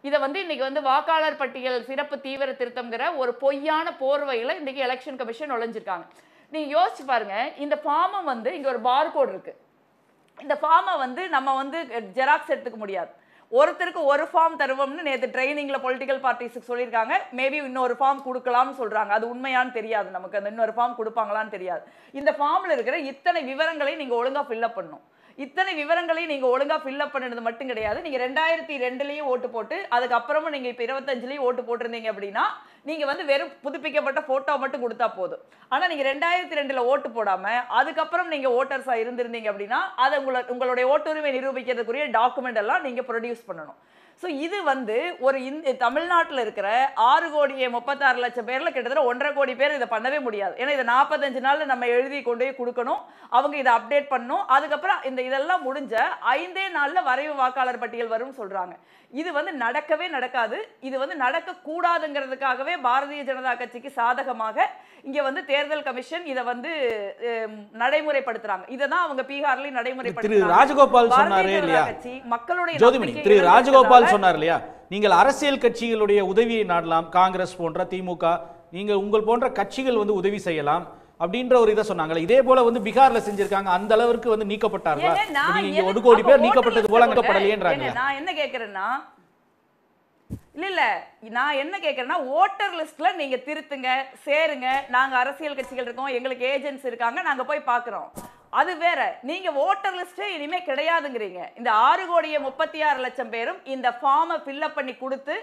இதை வந்து இன்னைக்கு வந்து வாக்காளர் பட்டியல் சிறப்பு தீவிர திருத்தம்ங்கிற ஒரு பொய்யான போர்வையில் இன்னைக்கு எலெக்ஷன் கமிஷன் நுழைஞ்சிருக்காங்க. நீங்க யோசிச்சு பாருங்க, இந்த ஃபார்மை வந்து இங்க ஒரு பார்கோட் இருக்கு. இந்த ஃபார்மை வந்து நம்ம வந்து ஜெராக்ஸ் எடுத்துக்க முடியாது. ஒருத்தருக்கு ஒரு ஃபார்ம் தருவோம்னு நேற்று ட்ரைனிங்ல பொலிட்டிக்கல் பார்ட்டிஸுக்கு சொல்லியிருக்காங்க. மேபி இன்னொரு ஃபார்ம் கொடுக்கலாம்னு சொல்றாங்க. அது உண்மையான்னு தெரியாது நமக்கு, அந்த இன்னொரு ஃபார்ம் கொடுப்பாங்களான்னு தெரியாது. இந்த ஃபார்ம்ல இருக்கிற இத்தனை விவரங்களை நீங்க ஒழுங்கா ஃபில்அப் பண்ணணும். இத்தனை விவரங்களையும் நீங்க ஒழுங்கா ஃபில்அப் பண்ணது மட்டும் கிடையாது, நீங்க 2002லயும் ஓட்டு போட்டு அதுக்கப்புறமா நீங்க இப்ப 25லயும் ஓட்டு போட்டிருந்தீங்க அப்படின்னா நீங்க வந்து வெறும் புதுப்பிக்கப்பட்ட போட்டோ மட்டும் கொடுத்தா போதும். ஆனா நீங்க 2002ல ஓட்டு போடாம அதுக்கப்புறம் நீங்க ஓட்டர்ஸா இருந்திருந்தீங்க அப்படின்னா அதை உங்களுடைய ஓட்டுரிமை நிரூபிக்கிறதுக்குரிய டாக்குமெண்ட் எல்லாம் நீங்க ப்ரொடியூஸ் பண்ணணும். ஸோ இது வந்து ஒரு தமிழ்நாட்டில் இருக்கிற 6,36,00,000 பேர்ல கிட்டத்தட்ட 1.5 கோடி பேர் இதை பண்ணவே முடியாது. ஏன்னா இதை 45 நாள்ல நம்ம எழுதி கொண்டு போய் கொடுக்கணும், அவங்க இதை அப்டேட் பண்ணணும். அதுக்கப்புறம் இதெல்லாம் முடிஞ்ச 5 நாள்ல வரைவு வாக்காளர் பட்டியல் வரும் சொல்றாங்க. இது வந்து நடக்கவே நடக்காது. இது வந்து நடக்க கூடாதுங்கிறதுக்காகவே பாரதிய ஜனதா கட்சிக்கு சாதகமாக இங்க வந்து தேர்தல் கமிஷன் இதை வந்து நடைமுறைப்படுத்துறாங்க. இதைதான் அவங்க பீகார்லயும் நடைமுறைப்படுத்துறாங்க. திரு ராஜகோபால் சொன்னாரே இல்லையா, மக்களுடைய ஜோதிமணி, திரு ராஜகோபால் சொன்னார் இல்லையா, நீங்கள் அரசியல் கட்சிகளுடைய உதவியை நாடலாம், காங்கிரஸ் போன்ற, திமுக, நீங்க உங்கள் போன்ற கட்சிகள் வந்து உதவி செய்யலாம் அப்படின்ற ஒரு இதை சொன்னாங்க. இதே போல வந்து பீகார்ல செஞ்சிருக்காங்க. அந்த அளவுக்கு வந்து நீக்கப்பட்டார்களா? நீங்க 1 கோடி பேர் நீக்கப்பட்டது போல நீக்கப்படலையேன்றாங்க. நான் என்ன கேக்குறேன்னா, இல்ல நான் என்ன கேட்கறேன்னா, ஓட்டர் லிஸ்ட்ல நீங்க திருத்துங்க, சேருங்க. நாங்க அரசியல் கட்சிகள் இருக்கோம், எங்களுக்கு ஏஜென்ட்ஸ் இருக்காங்க, நாங்க போய் பாக்குறோம். அது வேற. நீங்க ஓட்டர் லிஸ்டே இனிமே கிடையாதுங்கிறீங்க. இந்த 6,36,00,000 பேரும் இந்த ஃபார்மை ஃபில்அப் பண்ணி கொடுத்து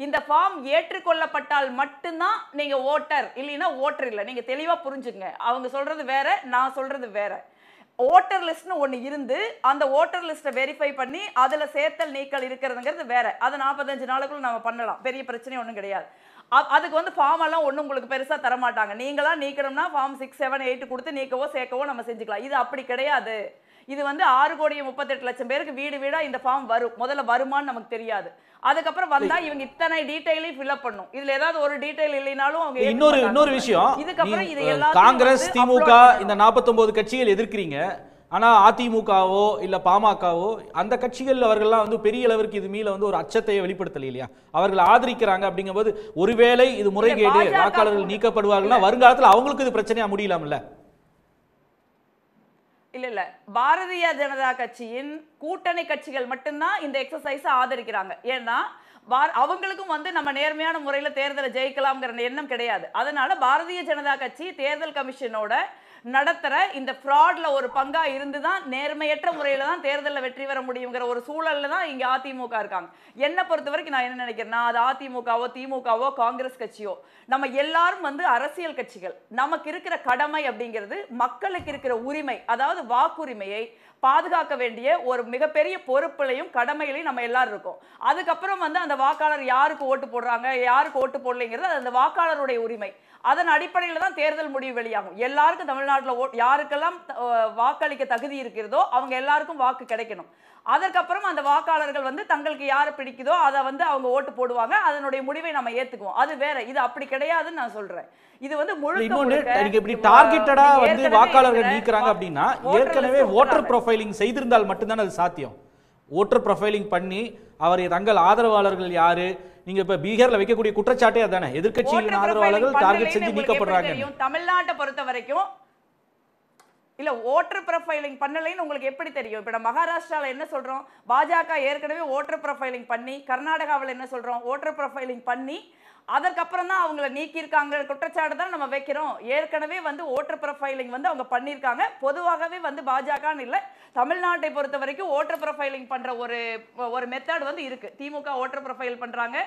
இந்த ஃபார்ம் ஏற்றுக்கொள்ளப்பட்டால் மட்டும்தான் நீங்க ஓட்டர், இல்லைன்னா ஓட்டர் இல்லை. நீங்க தெளிவா புரிஞ்சுங்க. அவங்க சொல்றது வேற, நான் சொல்றது வேற. ஓட்டர் லிஸ்ட்னு ஒன்று இருந்து அந்த ஓட்டர் லிஸ்ட்டை வெரிஃபை பண்ணி அதில் சேர்த்தல் நீக்கல் இருக்கிறதுங்கிறது வேற. அது 45 நாளுக்குள்ள நம்ம பண்ணலாம், பெரிய பிரச்சனை ஒன்றும் கிடையாது. அதுக்கு வந்து ஃபார்ம் எல்லாம் ஒன்றும் உங்களுக்கு பெருசாக தரமாட்டாங்க. நீங்களா நீக்கணும்னா ஃபார்ம் 6, 7, 8 கொடுத்து நீக்கவோ சேர்க்கவோ நம்ம செஞ்சுக்கலாம். இது அப்படி கிடையாது. இது வந்து 6,38,00,000 பேருக்கு வீடு வீடா இந்த ஃபார்ம் வரும். முதல்ல வருமானு நமக்கு தெரியாது. அதுக்கப்புறம் வந்தா இவங்க இத்தனை டீடைலையும் ஃபில்அப் பண்ணும். இதுல ஏதாவது ஒரு டீடைல் இல்லைனாலும் அவங்க இன்னொரு விஷயம், இதுக்கப்புறம் இது எல்லாம் காங்கிரஸ், திமுக இந்த 49 கட்சிகள் எதிர்க்கிறீங்க. ஆனா அதிமுகவோ இல்ல பாமகவோ அந்த கட்சிகள் அவர்கள்லாம் வந்து பெரிய அளவிற்கு இது மீது வந்து ஒரு அச்சத்தை வெளிப்படுத்தல இல்லையா? அவர்கள் ஆதரிக்கிறாங்க. அப்படிங்கும்போது ஒருவேளை இது முறைகேடு, வாக்காளர்கள் நீக்கப்படுவார்கள்னா வருங்காலத்தில் அவங்களுக்கு இது பிரச்சனையா முடியலாம்ல? இல்ல பாரதிய ஜனதா கட்சியின் கூட்டணி கட்சிகள் மட்டும்தான் இந்த எக்ஸசைஸ் ஆதரிக்கிறாங்க. ஏன்னா அவங்களுக்கும் வந்து நம்ம நேர்மையான முறையில் தேர்தலை ஜெயிக்கலாம்ங்கிற எண்ணம் கிடையாது. அதனால பாரதிய ஜனதா கட்சி தேர்தல் கமிஷனோட நடத்துற இந்த ஃப்ராட்ல ஒரு பங்கா இருந்துதான் நேர்மையற்ற முறையில தான் தேர்தலில் வெற்றி பெற முடியுங்கிற ஒரு சூழல்ல தான் இங்க அதிமுக இருக்காங்க. என்னை பொறுத்த வரைக்கும் நான் என்ன நினைக்கிறேன்னா, அது அதிமுகவோ திமுகவோ காங்கிரஸ் கட்சியோ நம்ம எல்லாரும் வந்து அரசியல் கட்சிகள். நமக்கு இருக்கிற கடமை அப்படிங்கிறது மக்களுக்கு இருக்கிற உரிமை, அதாவது வாக்குரிமையை பாதுகாக்க வேண்டிய ஒரு மிகப்பெரிய பொறுப்புலையும் கடமையிலையும் நம்ம எல்லாரும் இருக்கோம். அதுக்கப்புறம் வந்து அந்த வாக்காளர் யாருக்கு ஓட்டு போடுறாங்க, யாருக்கு ஓட்டு போடலைங்கிறது அது அந்த வாக்காளருடைய உரிமை. அதன் அடிப்படையில் தான் தேர்தல் முடிவு வெளியாகும். எல்லாருக்கும் தமிழ்நாட்டில் யாருக்கெல்லாம் வாக்களிக்க தகுதி இருக்கிறதோ அவங்க எல்லாருக்கும் வாக்கு கிடைக்கணும். அதற்கப்புறம் அந்த வாக்காளர்கள் வந்து தங்களுக்கு யாரை பிடிக்குதோ அதை வந்து அவங்க ஓட்டு போடுவாங்க. அதனுடைய முடிவை நம்ம ஏத்துக்குவோம். அது வேற. இது அப்படி கிடையாதுன்னு நான் சொல்றேன். இது வந்து டார்கெட்டடா வந்து வாக்காளர்கள் நீக்குறாங்க அப்படின்னா ஏற்கனவே ஓட்டர் ப்ரொஃபைலிங் செய்திருந்தால் மட்டும்தான் அது சாத்தியம். ஓட்டர் ப்ரொஃபைலிங் பண்ணி அவர் தங்கள் ஆதரவாளர்கள் யாரு, நீங்க இப்ப பீகார்ல வைக்கக்கூடிய குற்றச்சாட்டே அதானே, எதிர்க்கட்சியின் ஆதரவாளர்கள் டார்கெட் செஞ்சு நீக்கப்படுறாங்க. தமிழ்நாட்டை பொறுத்த வரைக்கும் இல்ல ஓட்டர் ப்ரொஃபைலிங் பண்ணலைன்னு உங்களுக்கு எப்படி தெரியும்? இப்ப நம்ம மகாராஷ்டிரால என்ன சொல்றோம், பாஜக ஏற்கனவே ஓட்டர் ப்ரொஃபைலிங் பண்ணி, கர்நாடகாவில் என்ன சொல்றோம், ஓட்டர் ப்ரொஃபைலிங் பண்ணி அதற்கப்புறம் தான் அவங்கள நீக்கியிருக்காங்க குற்றச்சாட்டு தான் நம்ம வைக்கிறோம். ஏற்கனவே வந்து ஓட்டர் ப்ரொஃபைலிங் வந்து அவங்க பண்ணியிருக்காங்க. பொதுவாகவே வந்து பாஜகன்னு இல்லை, தமிழ்நாட்டை பொறுத்த வரைக்கும் ஓட்டர் ப்ரொஃபைலிங் பண்ற ஒரு மெத்தட் வந்து இருக்கு. திமுக ஓட்டர் ப்ரொஃபைல் பண்றாங்க,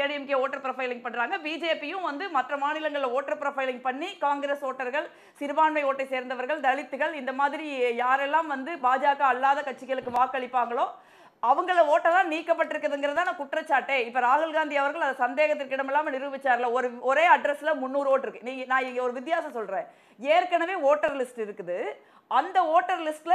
ஏடிஎம்கே ஓட்டர் ப்ரொஃபைலிங் பண்றாங்க, பிஜேபியும் வந்து மற்ற மாநிலங்களில் ஓட்டர் ப்ரொஃபைலிங் பண்ணி காங்கிரஸ் ஓட்டர்கள், சிறுபான்மை ஓட்டை சேர்ந்தவர்கள், தலித்துகள், இந்த மாதிரி யாரெல்லாம் வந்து பாஜக அல்லாத கட்சிகளுக்கு வாக்களிப்பாங்களோ அவங்கள ஓட்டெல்லாம் நீக்கப்பட்டிருக்குதுங்கிறதா குற்றச்சாட்டே. இப்ப ராகுல் காந்தி அவர்கள் அதை சந்தேகத்திற்கு இடமில்லாமல் நிரூபிச்சார்ல. ஒரே அட்ரஸ்ல 300 ஓட்டு இருக்கு. நான் இங்க ஒரு வித்தியாசம் சொல்றேன். ஏற்கனவே ஓட்டர் லிஸ்ட் இருக்குது, அந்த ஓட்டர் லிஸ்ட்ல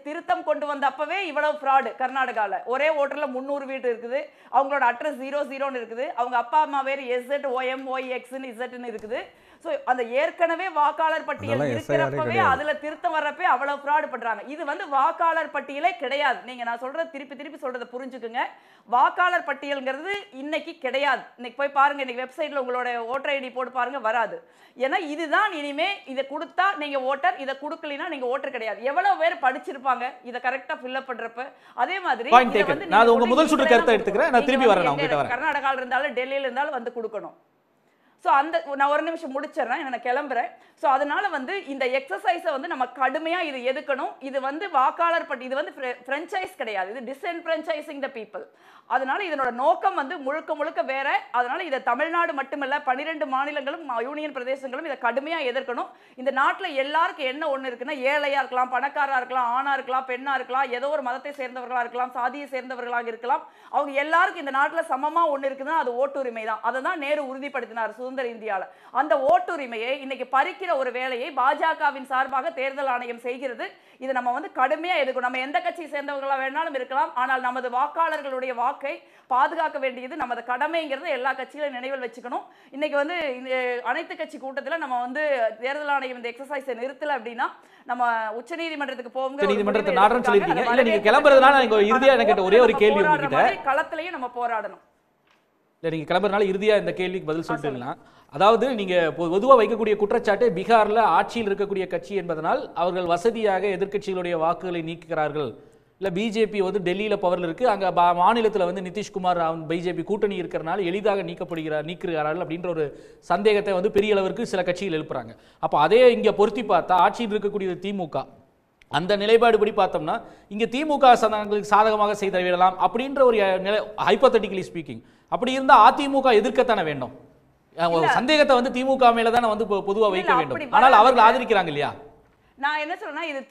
திருத்தம் கொண்டு வந்த அப்பவே இவ்வளவு ஃப்ராடு. கர்நாடகால ஒரே ஓட்டர்ல 300 வீடு இருக்குது, அவங்களோட அட்ரஸ் 00 இருக்குது, அவங்க அப்பா அம்மா வேறு SZOMYXன்னு இருக்குது. ஸோ அந்த ஏற்கனவே வாக்காளர் பட்டியல் இருக்கிறப்பவே அதுல திருத்தம் வர்றப்பே அவ்வளவு ஃப்ராட் பண்றாங்க. இது வந்து வாக்காளர் பட்டியலே கிடையாது. நீங்க நான் சொல்றது திருப்பி சொல்றதை புரிஞ்சுக்குங்க. வாக்காளர் பட்டியல்ங்கிறது இன்னைக்கு கிடையாது. இன்னைக்கு போய் பாருங்க, இன்னைக்கு வெப்சைட்ல உங்களோட ஓட்டர் ஐடி போட்டு பாருங்க, வராது. ஏன்னா இதுதான் இனிமே. இதை கொடுத்தா நீங்க ஓட்டர், இதை கொடுக்கலனா நீங்க ஓட்டர் கிடையாது. எவ்வளவு பேர் படிச்சிருப்பாங்க இதை கரெக்டா ஃபில்அப் பண்றப்ப. அதே மாதிரி நான் உங்க முதல் சுற்று கருத்தை எடுத்துக்கிறேன், நான் திருப்பி வரேன். கர்நாடகால இருந்தாலும் டெல்லியில இருந்தாலும் வந்து கொடுக்கணும். ஸோ அந்த நான் ஒரு நிமிஷம் முடிச்சிடறேன், நான் கிளம்புறேன். ஸோ அதனால வந்து இந்த எக்ஸசைஸை வந்து நம்ம கடுமையாக இது எதுக்கணும். இது வந்து வாக்காளர் பட்டி, இது வந்து ஃப்ரெஞ்சைஸ் கிடையாது, இது டிஸ்என்ஃப்ரெஞ்சைசிங் த பீப்புள். அதனால இதனோட நோக்கம் வந்து முழுக்க வேற. அதனால இதை தமிழ்நாடு மட்டுமல்ல 12 மாநிலங்களும் யூனியன் பிரதேசங்களும் இதை கடுமையாக எதிர்க்கணும். இந்த நாட்டில் எல்லாருக்கும் என்ன ஒன்று இருக்குன்னா, ஏழையா இருக்கலாம், பணக்காரா இருக்கலாம், ஆணா இருக்கலாம், பெண்ணா இருக்கலாம், ஏதோ ஒரு மதத்தை சேர்ந்தவர்களா இருக்கலாம், சாதியை சேர்ந்தவர்களாக இருக்கலாம், அவங்க எல்லாருக்கும் இந்த நாட்டில் சமமா ஒன்று இருக்குதுன்னா அது ஓட்டுரிமை தான். அதை தான் நேரு உறுதிப்படுத்தினார் சுதந்திர இந்தியாவில். அந்த ஓட்டுரிமையை இன்னைக்கு பறிக்கிற ஒரு வேலையை பாஜகவின் சார்பாக தேர்தல் ஆணையம் செய்கிறது. இது நம்ம வந்து கடுமையா எதுக்கும். நம்ம எந்த கட்சியை சேர்ந்தவர்களா வேணாலும் இருக்கலாம், ஆனால் நமது வாக்காளர்களுடைய வாக்கை பாதுகாக்க வேண்டியது நமது கடமைங்கிறது எல்லா கட்சிகளையும் நினைவில் வச்சுக்கணும். இன்னைக்கு வந்து அனைத்து கட்சி கூட்டத்தில் நம்ம வந்து தேர்தல் ஆணையம் இந்த எக்ஸசைஸை நிறுத்தல அப்படின்னா நம்ம உச்சநீதிமன்றத்துக்கு போவோங்க. நீதிமன்றத்தை நாடன்னு சொல்லிருக்கீங்க. இல்ல நீங்க கிளம்புறதுனால எனக்கு இறுதியா எனக்கு ஒரே ஒரு கேள்வி உங்ககிட்ட. களத்திலேயே நம்ம போராடணும். இல்லை நீங்கள் கிளம்புறதுனால இறுதியாக இந்த கேள்விக்கு பதில் சொல்லிட்டுலாம். அதாவது நீங்கள் பொதுவாக வைக்கக்கூடிய குற்றச்சாட்டு பீகாரில் ஆட்சியில் இருக்கக்கூடிய கட்சி என்பதனால் அவர்கள் வசதியாக எதிர்க்கட்சிகளுடைய வாக்குகளை நீக்குகிறார்கள். இல்லை பிஜேபி வந்து டெல்லியில் பவரில் இருக்குது, அங்கே மாநிலத்தில் வந்து நிதிஷ்குமார் பிஜேபி கூட்டணி இருக்கிறனால எளிதாக நீக்குகிறார்கள் அப்படின்ற ஒரு சந்தேகத்தை வந்து பெரிய அளவிற்கு சில கட்சிகள் எழுப்புறாங்க. அப்போ அதே இங்கே பொருத்தி பார்த்தா ஆட்சியில் இருக்கக்கூடிய திமுக அந்த நிலைப்பாடு படி பார்த்தோம்னா இங்கே திமுக சாதகமாக செய்து விடலாம் அப்படின்ற ஒரு நிலை, ஹைப்போதெட்டிக்கலி ஸ்பீக்கிங். அப்படி இருந்தால் அதிமுக எதிர்க்கத்தானே வேண்டும். சந்தேகத்தை வந்து திமுக மேல தானே வந்து பொதுவாக வைக்க வேண்டும். ஆனால் அவர்கள் ஆதரிக்கிறாங்க இல்லையா? நான் என்ன சொல்றேன்னா, இது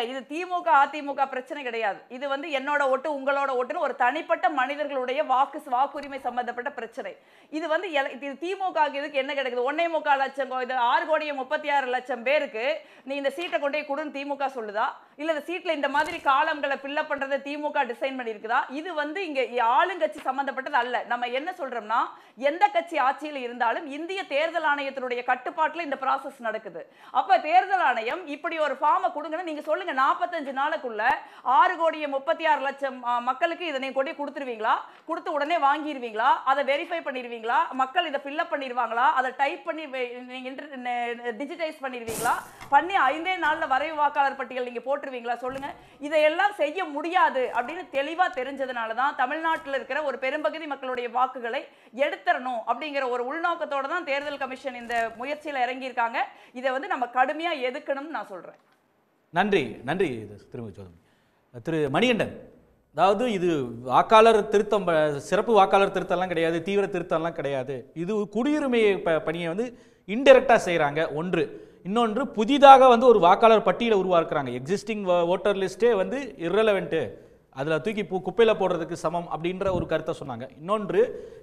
இது திமுக அதிமுக பிரச்சனை கிடையாது. இது வந்து என்னோட ஓட்டு உங்களோட ஓட்டுன்னு ஒரு தனிப்பட்ட மனிதர்களுடைய வாக்குரிமை சம்பந்தப்பட்ட பிரச்சனை. இது வந்து இது திமுக இதுக்கு என்ன கிடைக்குது? 1.25 லட்சம், இது 6,36,00,000 பேருக்கு நீ இந்த சீட்டை கொண்டே கொடுன்னு திமுக சொல்லுதா? இல்ல இந்த சீட்ல இந்த மாதிரி காலம்களை ஃபில்அப் பண்றதை திமுக டிசைன் பண்ணியிருக்குதா? இது வந்து இங்க ஆளுங்கட்சி சம்பந்தப்பட்டது அல்ல. நம்ம என்ன சொல்றோம்னா, எந்த கட்சி ஆட்சியில் இருந்தாலும் இந்திய தேர்தல் ஆணையத்தினுடைய கட்டுப்பாட்டுல இந்த ப்ராசஸ் நடக்குது. அப்ப தேர்தல் ஆணையம் இப்படி ஒரு ஃபார்மை கொடுங்கன்னு நீங்க சொல்லுங்க. 45 நாளுக்குள்ள 6,36,00,000 மக்களுக்கு இதை நீங்க கொண்டு கொடுத்துருவீங்களா? கொடுத்து உடனே வாங்கிடுவீங்களா? அதை வெரிஃபை பண்ணிடுவீங்களா? மக்கள் இதை ஃபில்அப் பண்ணிடுவாங்களா? அதை டைப் பண்ணி டிஜிட்டைஸ் பண்ணிடுவீங்களா? பண்ணி 5 நாள்ல வரைவு வாக்காளர் பட்டியல் நீங்க போட்டுருவீங்களா? சொல்லுங்க. இதையெல்லாம் செய்ய முடியாது அப்படின்னு தெளிவா தெரிஞ்சதுனால தான் தமிழ்நாட்டில் இருக்கிற ஒரு பெரும்பகுதி மக்களுடைய வாக்குகளை எடுத்துறணும் அப்படிங்கிற ஒரு உள்நோக்கத்தோட தான் தேர்தல் கமிஷன் இந்த முயற்சியில் இறங்கியிருக்காங்க. இதை வந்து நம்ம கடுமையா எதுக்கணும்னு நான் சொல்றேன். நன்றி திருமதி சோதனை. திரு மணிகண்டன், அதாவது இது வாக்காளர் திருத்தம், சிறப்பு வாக்காளர் திருத்தம்லாம் கிடையாது, தீவிர திருத்தம்லாம் கிடையாது. இது குடியுரிமை பணியை வந்து இன்டெரக்டாக செய்கிறாங்க ஒன்று. இன்னொன்று, புதிதாக வந்து ஒரு வாக்காளர் பட்டியலை உருவாக்குறாங்க. எக்ஸிஸ்டிங் ஓட்டர் லிஸ்ட்டே வந்து இரலவெண்ட்டு, அதில் தூக்கி குப்பையில் போடுறதுக்கு சமம் அப்படின்ற ஒரு கருத்தை சொன்னாங்க. இன்னொன்று,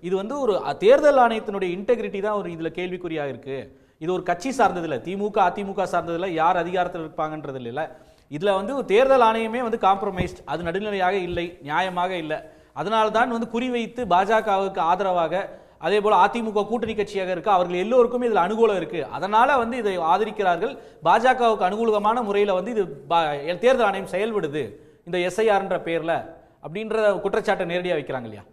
இது வந்து ஒரு தேர்தல் ஆணையத்தினுடைய இன்டெகிரிட்டி தான் ஒரு இதில் கேள்விக்குறியாக இருக்குது. இது ஒரு கட்சி சார்ந்ததில்லை, திமுக அதிமுக சார்ந்ததில்லை, யார் அதிகாரத்தில் இருப்பாங்கன்றது இல்லை. இதில் வந்து தேர்தல் ஆணையமே வந்து காம்ப்ரமைஸ்ட், அது நடுநிலையாக இல்லை, நியாயமாக இல்லை. அதனால தான் வந்து குறிவைத்து பாஜகவுக்கு ஆதரவாக, அதே போல் அதிமுக கூட்டணி கட்சியாக இருக்குது, அவர்கள் எல்லோருக்குமே இதில் அனுகூலம் இருக்குது. அதனால் வந்து இதை ஆதரிக்கிறார்கள். பாஜகவுக்கு அனுகூலமான முறையில் வந்து இது தேர்தல் ஆணையம் செயல்படுது இந்த எஸ்ஐஆர்ன்ற பேரில் அப்படின்ற குற்றச்சாட்டை நேரடியாக வைக்கிறாங்க இல்லையா?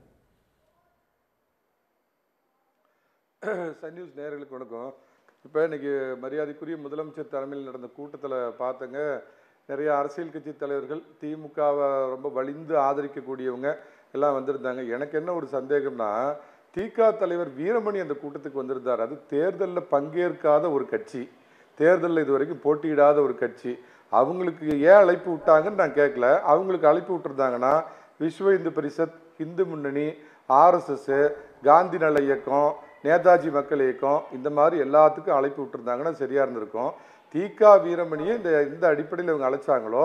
சன் நியூஸ் நேயர்களுக்கு வணக்கம். இப்போ இன்னைக்கு மரியாதைக்குரிய முதலமைச்சர் தலைமையில் நடந்த கூட்டத்தில் பார்த்தங்க, நிறைய அரசியல் கட்சி தலைவர்கள் திமுகவை ரொம்ப வலிந்து ஆதரிக்கக்கூடியவங்க எல்லாம் வந்திருந்தாங்க. எனக்கு என்ன ஒரு சந்தேகம்னா, திக தலைவர் வீரமணி அந்த கூட்டத்துக்கு வந்திருந்தார். அது தேர்தலில் பங்கேற்காத ஒரு கட்சி, தேர்தலில் இது வரைக்கும் போட்டியிடாத ஒரு கட்சி. அவங்களுக்கு ஏன் அழைப்பு விட்டாங்கன்னு நான் கேட்கல. அவங்களுக்கு அழைப்பு விட்டுருந்தாங்கன்னா விஸ்வ இந்து பரிஷத், இந்து முன்னணி, RSS, காந்தி நல இயக்கம், நேதாஜி மக்கள் இயக்கம், இந்த மாதிரி எல்லாத்துக்கும் அழைப்பு விட்டுருந்தாங்கன்னா சரியா இருந்திருக்கும். திக வீரமணியை இந்த அடிப்படையில் இவங்க அழைச்சாங்களோ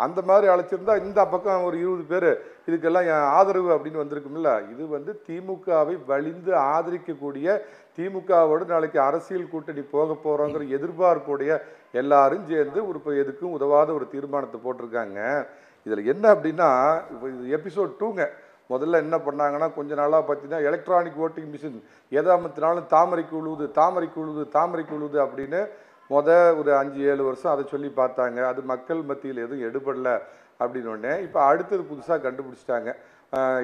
அந்த மாதிரி அழைச்சிருந்தா இந்த பக்கம் ஒரு 20 பேர் இதுக்கெல்லாம் ஆதரவு அப்படின்னு வந்திருக்கும்ல. இது திமுகவை வலிந்து ஆதரிக்கக்கூடிய, திமுகவோடு நாளைக்கு அரசியல் கூட்டணி போக போகிறோங்கிற எதிர்பார்ப்புடைய எல்லாரும் சேர்ந்து ஒரு எதுக்கும் உதவாத ஒரு தீர்மானத்தை போட்டிருக்காங்க. இதில் என்ன அப்படின்னா, இது எபிசோட் 2ங்க. முதல்ல என்ன பண்ணாங்கன்னா, கொஞ்ச நாளாக பார்த்தீங்கன்னா எலக்ட்ரானிக் ஓட்டிங் மிஷின் எதை அமைத்தினாலும் தாமரைக்கு உழுவுது, தாமரைக்கு உழுவுது, தாமரைக்கு உழுவுது அப்படின்னு ஒரு 5-7 வருஷம் அதை சொல்லி பார்த்தாங்க. அது மக்கள் மத்தியில் எதுவும் எடுபடலை அப்படின்னு ஒன்று. இப்போ அடுத்தது புதுசாக கண்டுபிடிச்சிட்டாங்க.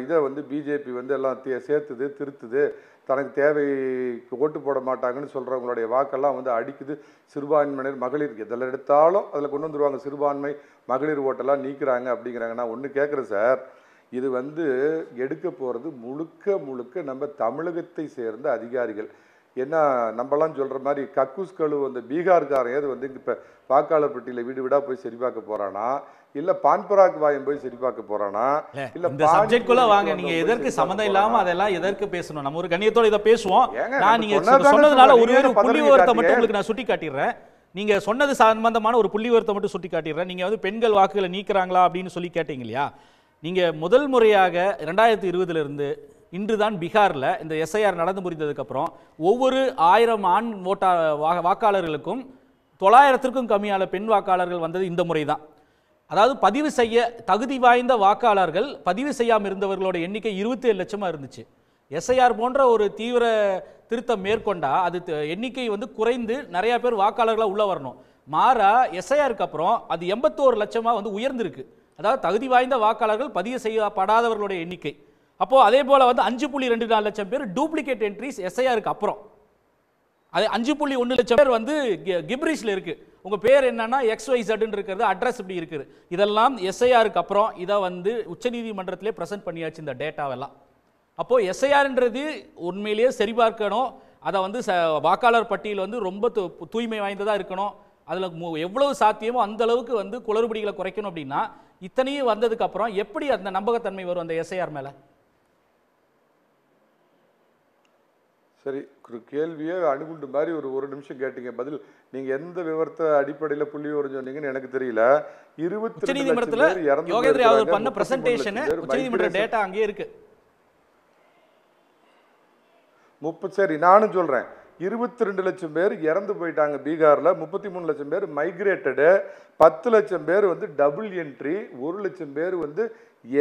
இதை பிஜேபி எல்லாம் சேர்த்துது, திருத்துது, தனக்கு தேவைக்கு ஓட்டு போட மாட்டாங்கன்னு சொல்கிறவங்களுடைய வாக்கெல்லாம் அடிக்குது. சிறுபான்மையினர், மகளிர் எதில் எடுத்தாலும் அதில் கொண்டு வந்துடுவாங்க. சிறுபான்மை மகளிர் ஓட்டெல்லாம் நீக்கிறாங்க அப்படிங்கிறாங்க. நான் ஒன்று கேட்குறேன் சார், இது எடுக்க போகிறது முழுக்க நம்ம தமிழகத்தை சேர்ந்த அதிகாரிகள். என்ன நம்மலாம் சொல்கிற மாதிரி கக்கூஸ் கழுவு பீகார்காரன் ஏது இப்போ வாக்காளர் பட்டியலில் வீடு வீடாக போய் சரி பார்க்க போகிறானா, இல்லை பான்பராக் வாயம் போய் சரி பார்க்க போகிறானா, இல்லை இந்த சப்ஜெக்ட்குள்ள வாங்க. நீங்க எதற்கு சம்பந்தம் இல்லாம அதெல்லாம் எதற்கு பேசணும்? நம்ம ஒரு கண்ணியத்தோட இதை பேசுவோம். நான் நீங்க சொன்னதுனால ஒரு புள்ளி விவரத்தை மட்டும் உங்களுக்கு நான் சுட்டி காட்டிடுறேன். நீங்க சொன்னது சம்பந்தமான ஒரு புள்ளி விவரத்தை மட்டும் சுட்டி காட்டிடுறேன். நீங்க பெண்கள் வாக்குகளை நீக்கிறாங்களா அப்படின்னு சொல்லி கேட்டீங்க இல்லையா? நீங்க முதல் முறையாக 2020 இருந்து இன்றுதான் பீகாரில் இந்த SIR நடந்து முடிந்ததுக்கப்புறம் ஒவ்வொரு 1000 ஆண் வாக்காளர்களுக்கும் 900க்கும் கம்மியான பெண் வாக்காளர்கள் வந்தது இந்த முறை தான். அதாவது பதிவு செய்ய தகுதி வாய்ந்த வாக்காளர்கள் பதிவு செய்யாமல் இருந்தவர்களோட எண்ணிக்கை 27 லட்சமாக இருந்துச்சு. SIR போன்ற ஒரு தீவிர திருத்தம் மேற்கொண்டா அது எண்ணிக்கை குறைந்து நிறைய பேர் வாக்காளர்களாக உள்ள வரணும். மாறா SIRக்கு அப்புறம் அது 81 லட்சமாக உயர்ந்திருக்கு. அதாவது தகுதி வாய்ந்த வாக்காளர்கள் பதிவு செய்யப்படாதவர்களுடைய எண்ணிக்கை. அப்போ அதே போல 5.24 லட்சம் பேர் டூப்ளிகேட் என்ட்ரிஸ் SIRக்கு அப்புறம். அது 5.1 லட்சம் பேர் கிப்ரிஷ்ல இருக்கு. உங்க பேர் என்னன்னா XYZ இருக்கிறது, அட்ரஸ் இப்படி இருக்குது. இதெல்லாம் SIRக்கு அப்புறம் இதை உச்சநீதிமன்றத்திலே பிரசன்ட் பண்ணியாச்சு இந்த டேட்டாவெல்லாம். அப்போ SIRன்றது உண்மையிலேயே சரிபார்க்கணும். அதை வாக்காளர் பட்டியல் ரொம்ப தூய்மை வாய்ந்ததா இருக்கணும். அதில் எவ்வளவு சாத்தியமோ அந்த அளவுக்கு குளறுபடிகளை குறைக்கணும். அப்படின்னா இத்தனையும் வந்ததுக்கு அப்புறம் எப்படி அந்த நம்பகத்தன்மை வரும் அந்த SIR மேல? சரி, ஒரு கேள்வியே அணுகுண்டு மாதிரி ஒரு நிமிஷம் கேட்டீங்க. பதில் நீங்க எந்த விவரத்தை அடிப்படையில் புள்ளி விவரம் சொன்னீங்கன்னு எனக்கு தெரியல. 22 லட்சம் பேர் இறந்து யோகேந்திர அவர் பண்ண பிரசன்டேஷன் உச்சநீதிமன்ற டேட்டா அங்கே இருக்கு. சரி, நானும் சொல்றேன். 22 லட்சம் பேர் இறந்து போயிட்டாங்க பீகாரில். 33 லட்சம் பேர் மைக்ரேட்டடு, 10 லட்சம் பேர் டபுள் என்ட்ரி, 1 லட்சம் பேர்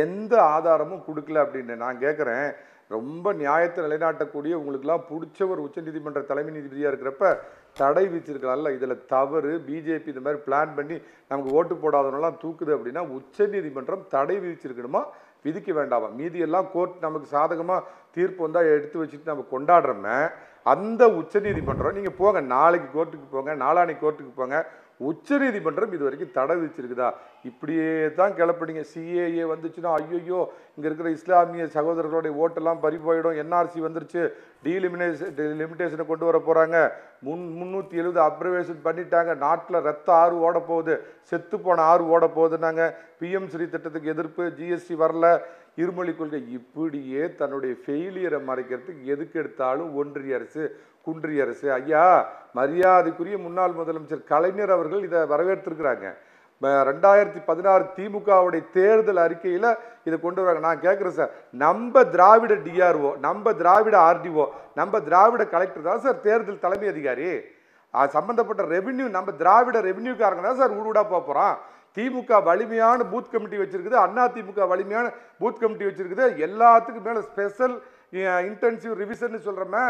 எந்த ஆதாரமும் கொடுக்கல அப்படின்னு நான் கேட்குறேன். ரொம்ப நியாயத்தை நிலைநாட்டக்கூடிய உங்களுக்குலாம் பிடிச்ச ஒரு உச்சநீதிமன்ற தலைமை நீதிபதியாக இருக்கிறப்ப தடை விதிச்சிருக்கலாம்ல. இதில் தவறு பிஜேபி இந்த மாதிரி பிளான் பண்ணி நமக்கு ஓட்டு போடாதவனெல்லாம் தூக்குது அப்படின்னா உச்சநீதிமன்றம் தடை விதிச்சிருக்கணுமா, விதிக்க வேண்டாமா? மீதியெல்லாம் கோர்ட் நமக்கு சாதகமாக தீர்ப்பு வந்தால் எடுத்து வச்சுட்டு நம்ம கொண்டாடுறோமே, அந்த உச்சநீதிமன்றம் நீங்கள் போங்க, நாளைக்கு கோர்ட்டுக்கு போங்க, நாளானைக்கு கோர்ட்டுக்கு போங்க, உச்சநீதிமன்றம் இது வரைக்கும் தடை விதிச்சிருக்குதா? இப்படியே தான் கிளப்பிடுங்க. CAA வந்துச்சுன்னா ஐயோ இங்கே இருக்கிற இஸ்லாமிய சகோதரர்களுடைய ஓட்டெல்லாம் பறி போயிடும், NRC வந்துருச்சு, டீலிமிட்டேஷனை கொண்டு வர போகிறாங்க, 370 அப்ரவேஷன் பண்ணிட்டாங்க, நாட்டில் ரத்த ஆறு ஓட போகுது, செத்து போன ஆறு ஓட போகுதுன்னாங்க, PM ஸ்ரீ திட்டத்துக்கு எதிர்ப்பு, GST வரல, இருமொழி கொள்கை, இப்படியே தன்னுடைய ஃபெயிலியரை மறைக்கிறதுக்கு எதுக்கு எடுத்தாலும் ஒன்றிய அரசு, குன்றிய அரசு. ஐயா, மரியாதைக்குரிய முன்னாள் முதலமைச்சர் கலைஞர் அவர்கள் இதை வரவேற்றிருக்கிறாங்க. 2016 திமுகவுடைய தேர்தல் அறிக்கையில் இதை கொண்டு வராங்க. நான் கேட்குறேன் சார், நம்ம திராவிட DRO, நம்ம திராவிட RDO, நம்ம திராவிட கலெக்டர் தான் சார் தேர்தல் தலைமை அதிகாரி. சம்பந்தப்பட்ட ரெவென்யூ நம்ம திராவிட ரெவென்யூக்காரங்க தான் சார் ஊடுடா போகிறான். திமுக வலிமையான பூத் கமிட்டி வச்சிருக்குது, அதிமுக வலிமையான பூத் கமிட்டி வச்சிருக்குது, எல்லாத்துக்கும் மேலே ஸ்பெஷல் இன்டென்சிவ் ரிவிஷன் சொல்கிறோமே,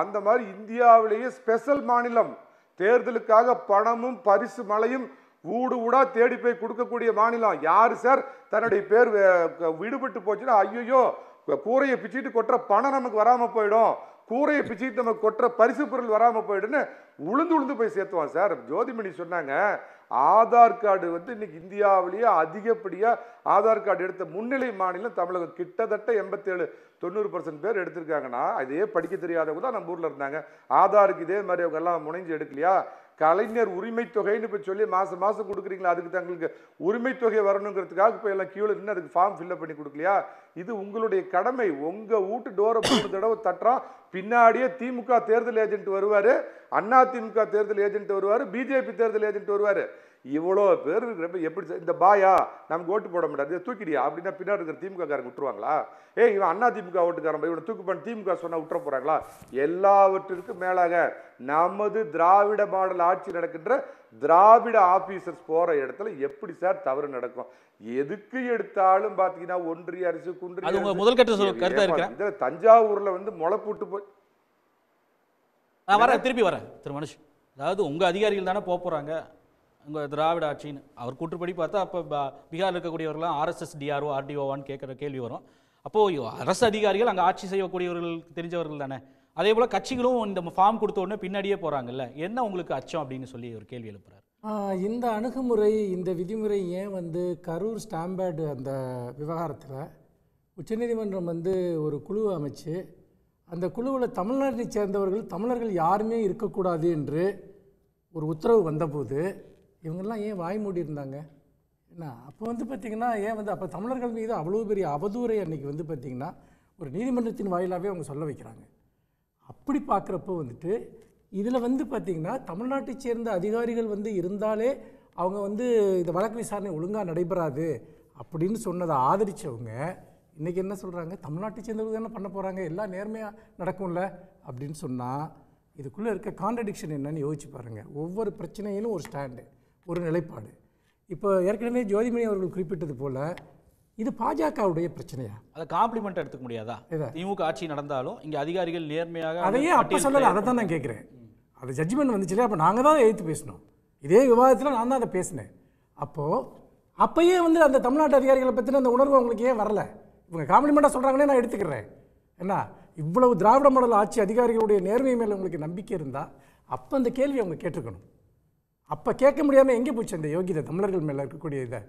அந்த மாதிரி இந்தியாவிலேயே ஸ்பெஷல் மாநிலம், தேர்தலுக்காக பணமும் பரிசு மலையும் ஊடு ஊடா தேடி போய் கொடுக்கக்கூடிய மாநிலம். யாரு சார் தன்னுடைய பேர் விடுபட்டு போச்சுன்னா ஐயோ கூரையை பிச்சுட்டு கொட்டுற பணம் நமக்கு வராமல் போயிடும், கூரையை பிச்சுட்டு நம்ம கொட்டுற பரிசு பொருள் வராமல் போயிடுன்னு உளுந்து போய் சேர்த்துவான் சார். ஜோதிமணி சொன்னாங்க, ஆதார் கார்டு வந்து இன்னைக்கு இந்தியாவிலேயே அதிகப்படியாக ஆதார் கார்டு எடுத்த முன்னிலை மாநிலம் தமிழகம். கிட்டத்தட்ட 87-90% பேர் எடுத்திருக்காங்கன்னா அதே படிக்க தெரியாதவங்க தான் நம்ம ஊரில் இருந்தாங்க. ஆதாருக்கு இதே மாதிரி அவங்க எல்லாம் முனைஞ்சு எடுக்கலையா? கலைஞர் உரிமை தொகைன்னு இப்போ சொல்லி மாதம் மாதம் கொடுக்குறீங்களா? அதுக்கு தங்களுக்கு உரிமை தொகை வரணுங்கிறதுக்காக இப்போ எல்லாம் கியூவில் நின்று அதுக்கு ஃபார்ம் ஃபில்அப் பண்ணி கொடுக்கலையா? இது உங்களுடைய கடமை. உங்கள் வீட்டு டோரை 3 தடவை தட்டுறோம், பின்னாடியே திமுக தேர்தல் ஏஜென்ட் வருவார், அதிமுக தேர்தல் ஏஜென்ட் வருவார், பிஜேபி தேர்தல் ஏஜென்ட் வருவார். இவ்வளோ பேர் இருக்கிறப்ப எப்படி இந்த பாயா நமக்கு ஓட்டு போட மாட்டாது தூக்கிடியா அப்படின்னா பின்னாடி இருக்கிற திமுக காரங்க விட்டுருவாங்களா? இவன் அதிமுக ஓட்டுக்காரன் இவனை தூக்கு பண்ணி திமுக சொன்னா விட்டுற போறாங்களா? எல்லாவற்றிற்கும் மேலாக நமது திராவிட மாடல் ஆட்சி நடக்கின்ற திராவிட ஆபீசர்ஸ் போற இடத்துல எப்படி சார் தவறு நடக்கும்? எதுக்கு எடுத்தாலும் பாத்தீங்கன்னா ஒன்றிய அரசு குன்றிய தஞ்சாவூர்ல வந்து முளைப்பூட்டு போய் திருப்பி வரேன் திரு மனுஷ். அதாவது உங்க அதிகாரிகள் தானே போறாங்க உங்கள் திராவிட ஆட்சின்னு அவர் கூற்றுப்படி பார்த்தா அப்போ பீகாரில் இருக்கக்கூடியவர்கள்லாம் ஆர்எஸ்எஸ் டிஆர்ஓ ஆர்டிஓவான்னு கேட்குற கேள்வி வரும். அப்போது அரசு அதிகாரிகள் அங்கே ஆட்சி செய்யக்கூடியவர்கள் தெரிஞ்சவர்கள் தானே. அதே போல் கட்சிகளும் இந்த ஃபார்ம் கொடுத்த உடனே பின்னாடியே போகிறாங்கல்ல, என்ன உங்களுக்கு அச்சம் அப்படின்னு சொல்லி ஒரு கேள்வி எழுப்புறாரு. இந்த அணுகுமுறை, இந்த விதிமுறை ஏன் வந்து கரூர் ஸ்டாம்பேர்டு அந்த விவகாரத்தில் உச்சநீதிமன்றம் வந்து ஒரு குழு அமைச்சு அந்த குழுவில் தமிழ்நாட்டை சேர்ந்தவர்கள் தமிழர்கள் யாருமே இருக்கக்கூடாது என்று ஒரு உத்தரவு வந்தபோது இவங்கெல்லாம் ஏன் வாய் மூடி இருந்தாங்க? என்ன அப்போ வந்து பார்த்திங்கன்னா ஏன் வந்து அப்போ தமிழர்கள் மீது அவ்வளோ பெரிய அவதூறை அன்றைக்கி வந்து பார்த்திங்கன்னா ஒரு நீதிமன்றத்தின் வாயிலாகவே அவங்க சொல்ல வைக்கிறாங்க. அப்படி பார்க்குறப்போ வந்துட்டு இதில் வந்து பார்த்திங்கன்னா தமிழ்நாட்டை சேர்ந்த அதிகாரிகள் வந்து இருந்தாலே அவங்க வந்து இந்த வழக்கு விசாரணை ஒழுங்காக நடைபெறாது அப்படின்னு சொன்னதை ஆதரித்தவங்க இன்றைக்கி என்ன சொல்கிறாங்க? தமிழ்நாட்டை சேர்ந்தவங்க தானே பண்ண போகிறாங்க, எல்லாம் நேர்மையாக நடக்கும்ல அப்படின்னு சொன்னால் இதுக்குள்ளே இருக்க கான்ட்ரடிக்ஷன் என்னன்னு யோசிச்சு பாருங்கள். ஒவ்வொரு பிரச்சனையிலும் ஒரு ஸ்டாண்டு, ஒரு நிலைப்பாடு. இப்போ ஏற்கனவே ஜோதிமணி அவர்கள் குறிப்பிட்டது போல் இது பாஜகவுடைய பிரச்சனையா? அதை காம்ப்ளிமெண்ட் எடுத்துக்க முடியாதா? திமுக ஆட்சி நடந்தாலும் இங்கே அதிகாரிகள் நேர்மையாக அதையே அப்போ சொல்லலை, அதை தான் நான் கேட்குறேன். அது ஜட்ஜ்மெண்ட் வந்துச்சுல, அப்போ நாங்கள் தான் எழுத்து பேசணும். இதே விவாதத்தில் நான் தான் அதை பேசினேன். அப்போயே வந்து அந்த தமிழ்நாட்டு அதிகாரிகளை பற்றின அந்த உணர்வு அவங்களுக்கு ஏன் வரல? இவங்க காம்ப்ளிமெண்ட்டாக சொல்கிறாங்கன்னே நான் எடுத்துக்கிறேன். என்ன இவ்வளவு திராவிட மாடல் ஆட்சி அதிகாரிகளுடைய நேர்மை மேலே உங்களுக்கு நம்பிக்கை இருந்தால் அப்போ அந்த கேள்வி அவங்க கேட்டிருக்கணும். அப்போ கேட்க முடியாமல் எங்கே போச்சு அந்த யோகிதை தமிழர்கள் மேலே இருக்கக்கூடிய இதை?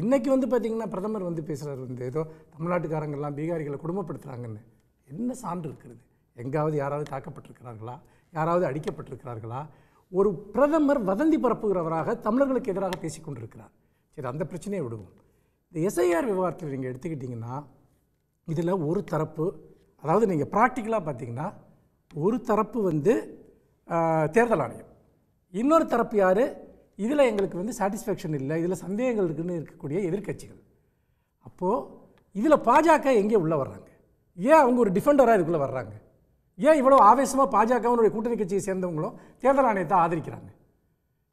இன்றைக்கி வந்து பார்த்திங்கன்னா பிரதமர் வந்து பேசுகிறார் வந்து ஏதோ தமிழ்நாட்டுக்காரங்கள்லாம் பீகாரிகளை குடும்பப்படுத்துகிறாங்கன்னு. என்ன சான்று இருக்கிறது? எங்காவது யாராவது தாக்கப்பட்டிருக்கிறார்களா? யாராவது அடிக்கப்பட்டிருக்கிறார்களா? ஒரு பிரதமர் வதந்தி பரப்புகிறவராக தமிழர்களுக்கு எதிராக பேசி கொண்டிருக்கிறார். சரி, அந்த பிரச்சனையை விடுவோம். இந்த எஸ்ஐஆர் விவகாரத்தில் நீங்கள் எடுத்துக்கிட்டிங்கன்னா இதில் ஒரு தரப்பு, அதாவது நீங்கள் ப்ராக்டிக்கலாக பார்த்தீங்கன்னா ஒரு தரப்பு வந்து தேர்தல் ஆணையம், இன்னொரு தரப்பு யார்? இதில் எங்களுக்கு வந்து சாட்டிஸ்ஃபேக்ஷன் இல்லை, இதில் சந்தேகங்கள் இருக்குன்னு இருக்கக்கூடிய எதிர்க்கட்சிகள். அப்போது இதில் பாஜக எங்கே உள்ளே வர்றாங்க? ஏன் அவங்க ஒரு டிஃபெண்டராக இதுக்குள்ளே வர்றாங்க? ஏன் இவ்வளோ ஆவேசமாக பாஜகவனுடைய கூட்டணி கட்சியை சேர்ந்தவங்களும் தேர்தல் ஆணையத்தை ஆதரிக்கிறாங்க?